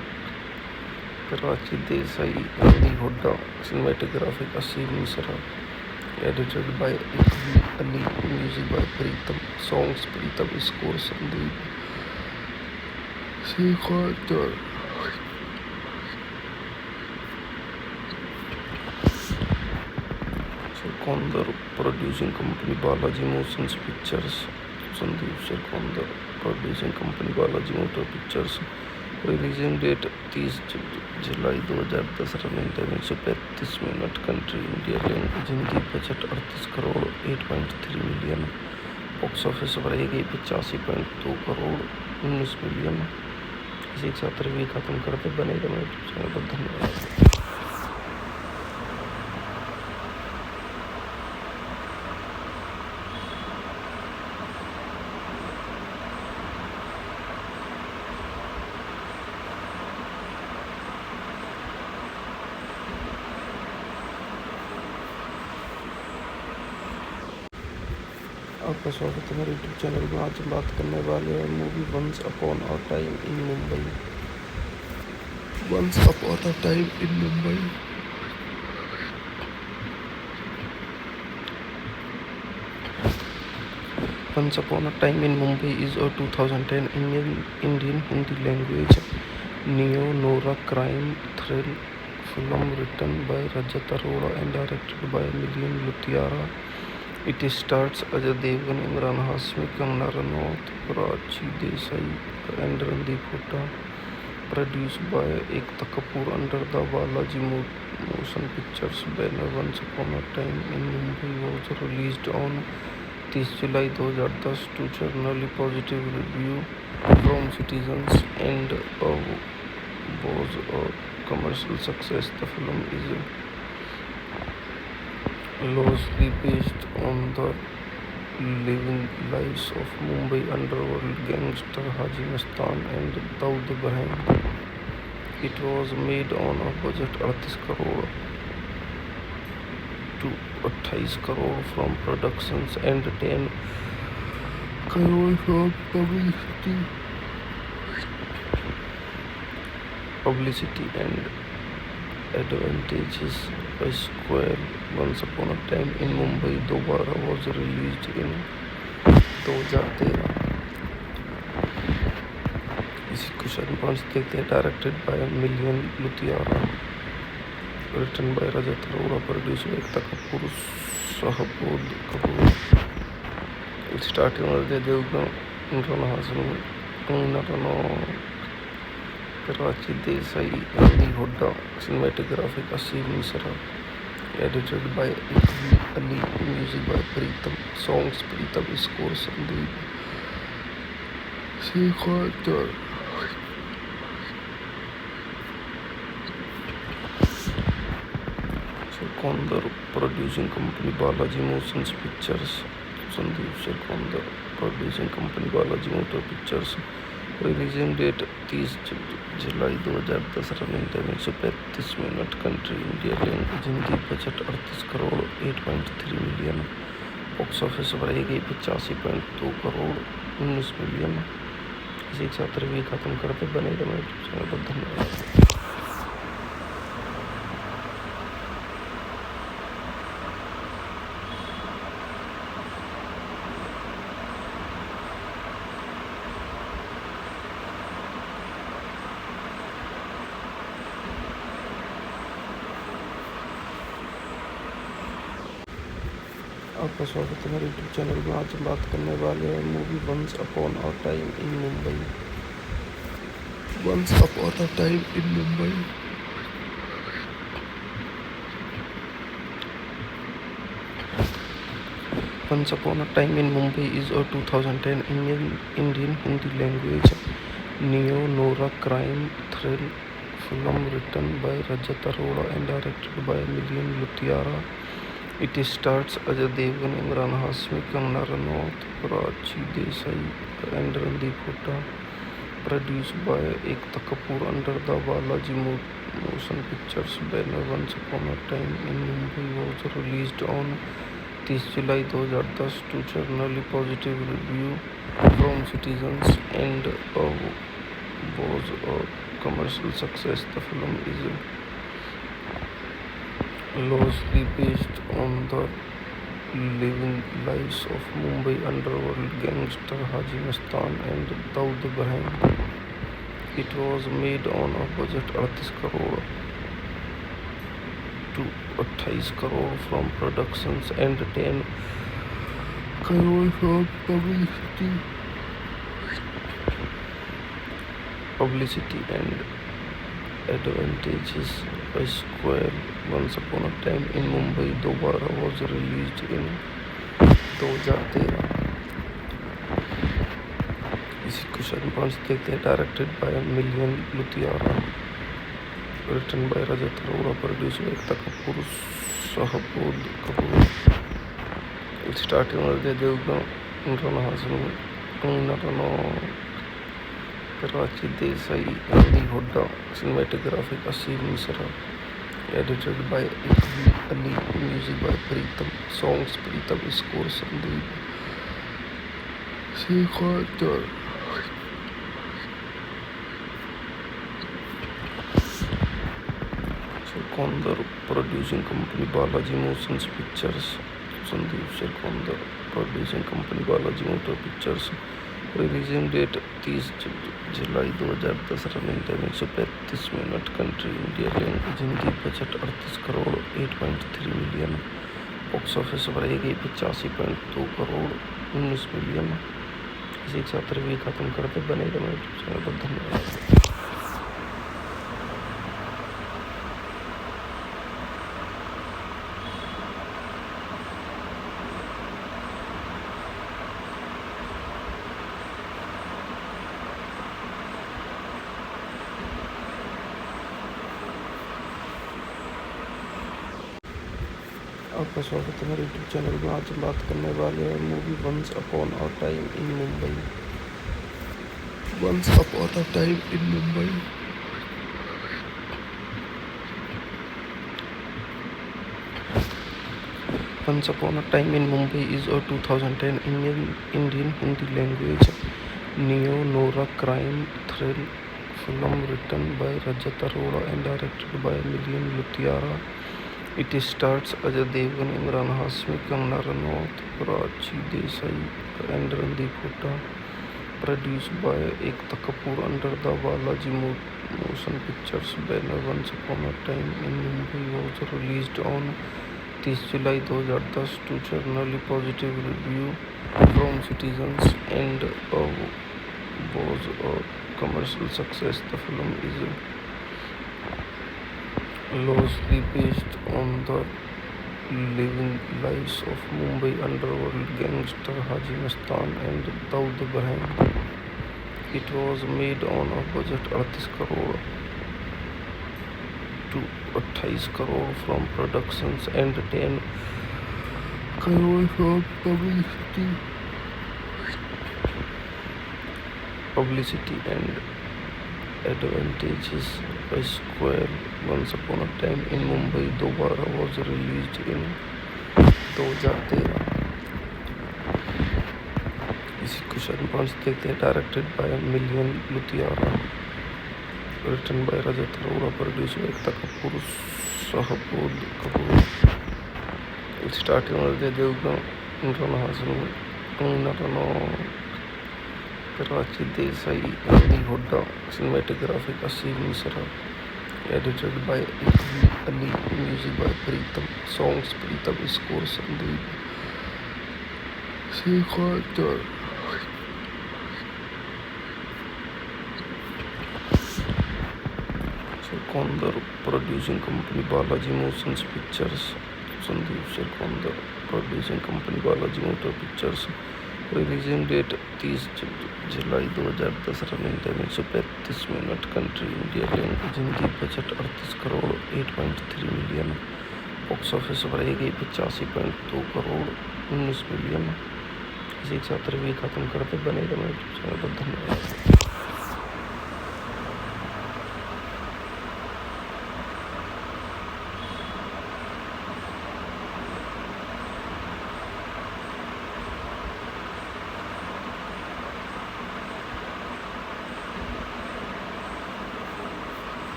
Prachi Desai, Randeep Hooda. Cinematography Asim Misra. Edited by Iqbal Ali. Music by Pritam. Songs Pritam. Score Sandeep Shekhar. Sekondar. Producing company Balaji Motion Pictures. Sandeep Sekondar. Producing company Balaji Motion Pictures. Releasing date 30 July 2010। Running time 135 minute. Country India. Language Hindi. Budget 38 crore 8.3 million. Box office पर आई गई 85.2 crore 19 million. इसी के साथ review खत्म करते। बने रहो मेरे चैनल पर। धन्यवाद। आपका स्वागत है मेरे यूट्यूब चैनल में। आज हम बात करने वाले हैं movie once upon a time in Mumbai. Once upon a time in Mumbai Once Upon a Time in Mumbai is a 2010 Indian Hindi language neo-noir crime thrill film written by Rajat Arora and directed by Milian Luthra. It stars Ajay Devgan, Imran Hashmi, Kangana Ranaut, Prachi Desai and Randeep Hooda. Produced by Ekta Kapoor under the Balaji Motion Pictures banner. Once Upon a Time in Mumbai was released on 30 July 2010 to generally positive review from citizens and was a commercial success. The film is loosely based on the living lives of Mumbai underworld gangster Haji Mastan and Daud Ibrahim. It was made on a budget 38 crore to 28 crore from productions and 10 crore from publicity publicity and advantages by Square. Once Upon a Time in Mumbai दोबारा was released in 2013. इसी question 5 देखते हैं. Directed by Milan Luthria, written by Rajat Arora, produced by Ekta Kapoor, Shahbood Kapoor. It started with Ajay Devgn, Imran Hashmi, Kangana Ranaut, Karachi Desai, Randy Hooda. Cinematography Asim Misra. Edited by Iqbal Ali. Music by Pritam. Songs Pritam. Score Sandeep Shekhar. Sekondar. Producing company Balaji Motions Pictures. Sandeep Sekondar. Producing company Balaji Motor Pictures. Releasing date 30 July 2010. Running time 135 minute. Country India. Language Hindi. Budget 38 crore 8.3 million. Box office पर आई गई 85.2 crore 19 million. इसी के साथ review खत्म करते. बनेगा मेरे चैनल पर. धन्यवाद. आपका स्वागत है मेरे यूट्यूब चैनल में. आज हम बात करने वाले हैं movie once upon a time in Mumbai. Once upon a time in Mumbai once upon a time in Mumbai is a 2010 Indian Hindi language neo-noir crime thriller film written by Rajat Arora and directed by Milian Luthiana. It stars Ajay Devgn, Imran Hashmi, Kangana Ranaut, Karachi Desai and Randeep Hooda. Produced by Ekta Kapoor under the Balaji Motion Pictures banner. Once Upon a Time in Mumbai was released on 30 July 2010 to generally positive review from citizens and was a commercial success. The film is loosely based on the living lives of Mumbai underworld gangster Haji Mastan and Daud Ibrahim. It was made on a budget 38 crore to 28 crore from productions and 10 crore from publicity and advantages by Square. Once Upon a Time in Mumbai दोबारा was released in 2013. इसी question 5 देखते हैं. Directed by Milan Luthria, written by Rajat Arora, produced by Ekta Kapoor, Shahbood Kapoor. It started with Ajay Devgn, Imran Hashmi, Kangana Ranaut, Karachi Desai, रंडी Hooda. Cinematography Asim Misra. Edited by Iqbal Ali. Music by Pritam. Songs Pritam. Score Sandeep Shekhar. Sekondar. Producing company Balaji Motions Pictures. Sandeep Sekondar. Producing company Balaji Motor Pictures. Releasing date 30 July 2010. Running time 135 minute. Country India. Language Hindi. Budget 38 crore 8.3 million. Box office पर आई गई 85.2 crore 19 million. इसी के साथ review खत्म करते. बनेगा मेरे चैनल पर. धन्यवाद. आपका स्वागत है मेरे यूट्यूब चैनल में. आज हम बात करने वाले हैं movie once upon a time in Mumbai. Once upon a time in Mumbai Once Upon a Time in Mumbai is a 2010 Indian Hindi language neo-noir crime thriller film written by Rajat Arora and directed by Milian Luthra. It stars Ajay Devgan, Imran Hashmi, Kangana Ranaut, Prachi Desai, and Randeep Hooda. Produced by Ekta Kapoor under the Balaji Motion Pictures banner. Once Upon a Time in Mumbai was released on 30 July 2010 to generally positive review from citizens and was a commercial success. The film is loosely based on the living lives of Mumbai underworld gangster Haji Mastan and Daud Ibrahim. It was made on a budget 38 crore to 28 crore from productions and 10 crore from publicity and advantages. A sequel, Once Upon a Time in Mumbai दोबारा was released in 2013. इसी question 5 देखते हैं. Directed by Milian Luthra, written by Rajat Arora, produced by Ekta Kapoor, Shahbod Kapoor. Starting with Ajay Devgan, Imran Hashmi, Kangana Ranaut, Prachi Desai, Randeep Hooda. Cinematography Asim Misra. Edited by A.V. Ali. Music by Pritam. Songs Pritam. Score Sandeep Shekhar. Sekondar. Producing company Balaji Motion Pictures. Sandeep Sekondar. Producing company Balaji Motion Pictures. Releasing date 30 July 2010. Running time 135 minute. Country India. Language Hindi. Budget 38 crore 8.3 million. Box office पर आई गई 85.2 crore 19 million. इसी के साथ review खत्म करते. बने रहो मेरे चैनल पर. धन्यवाद.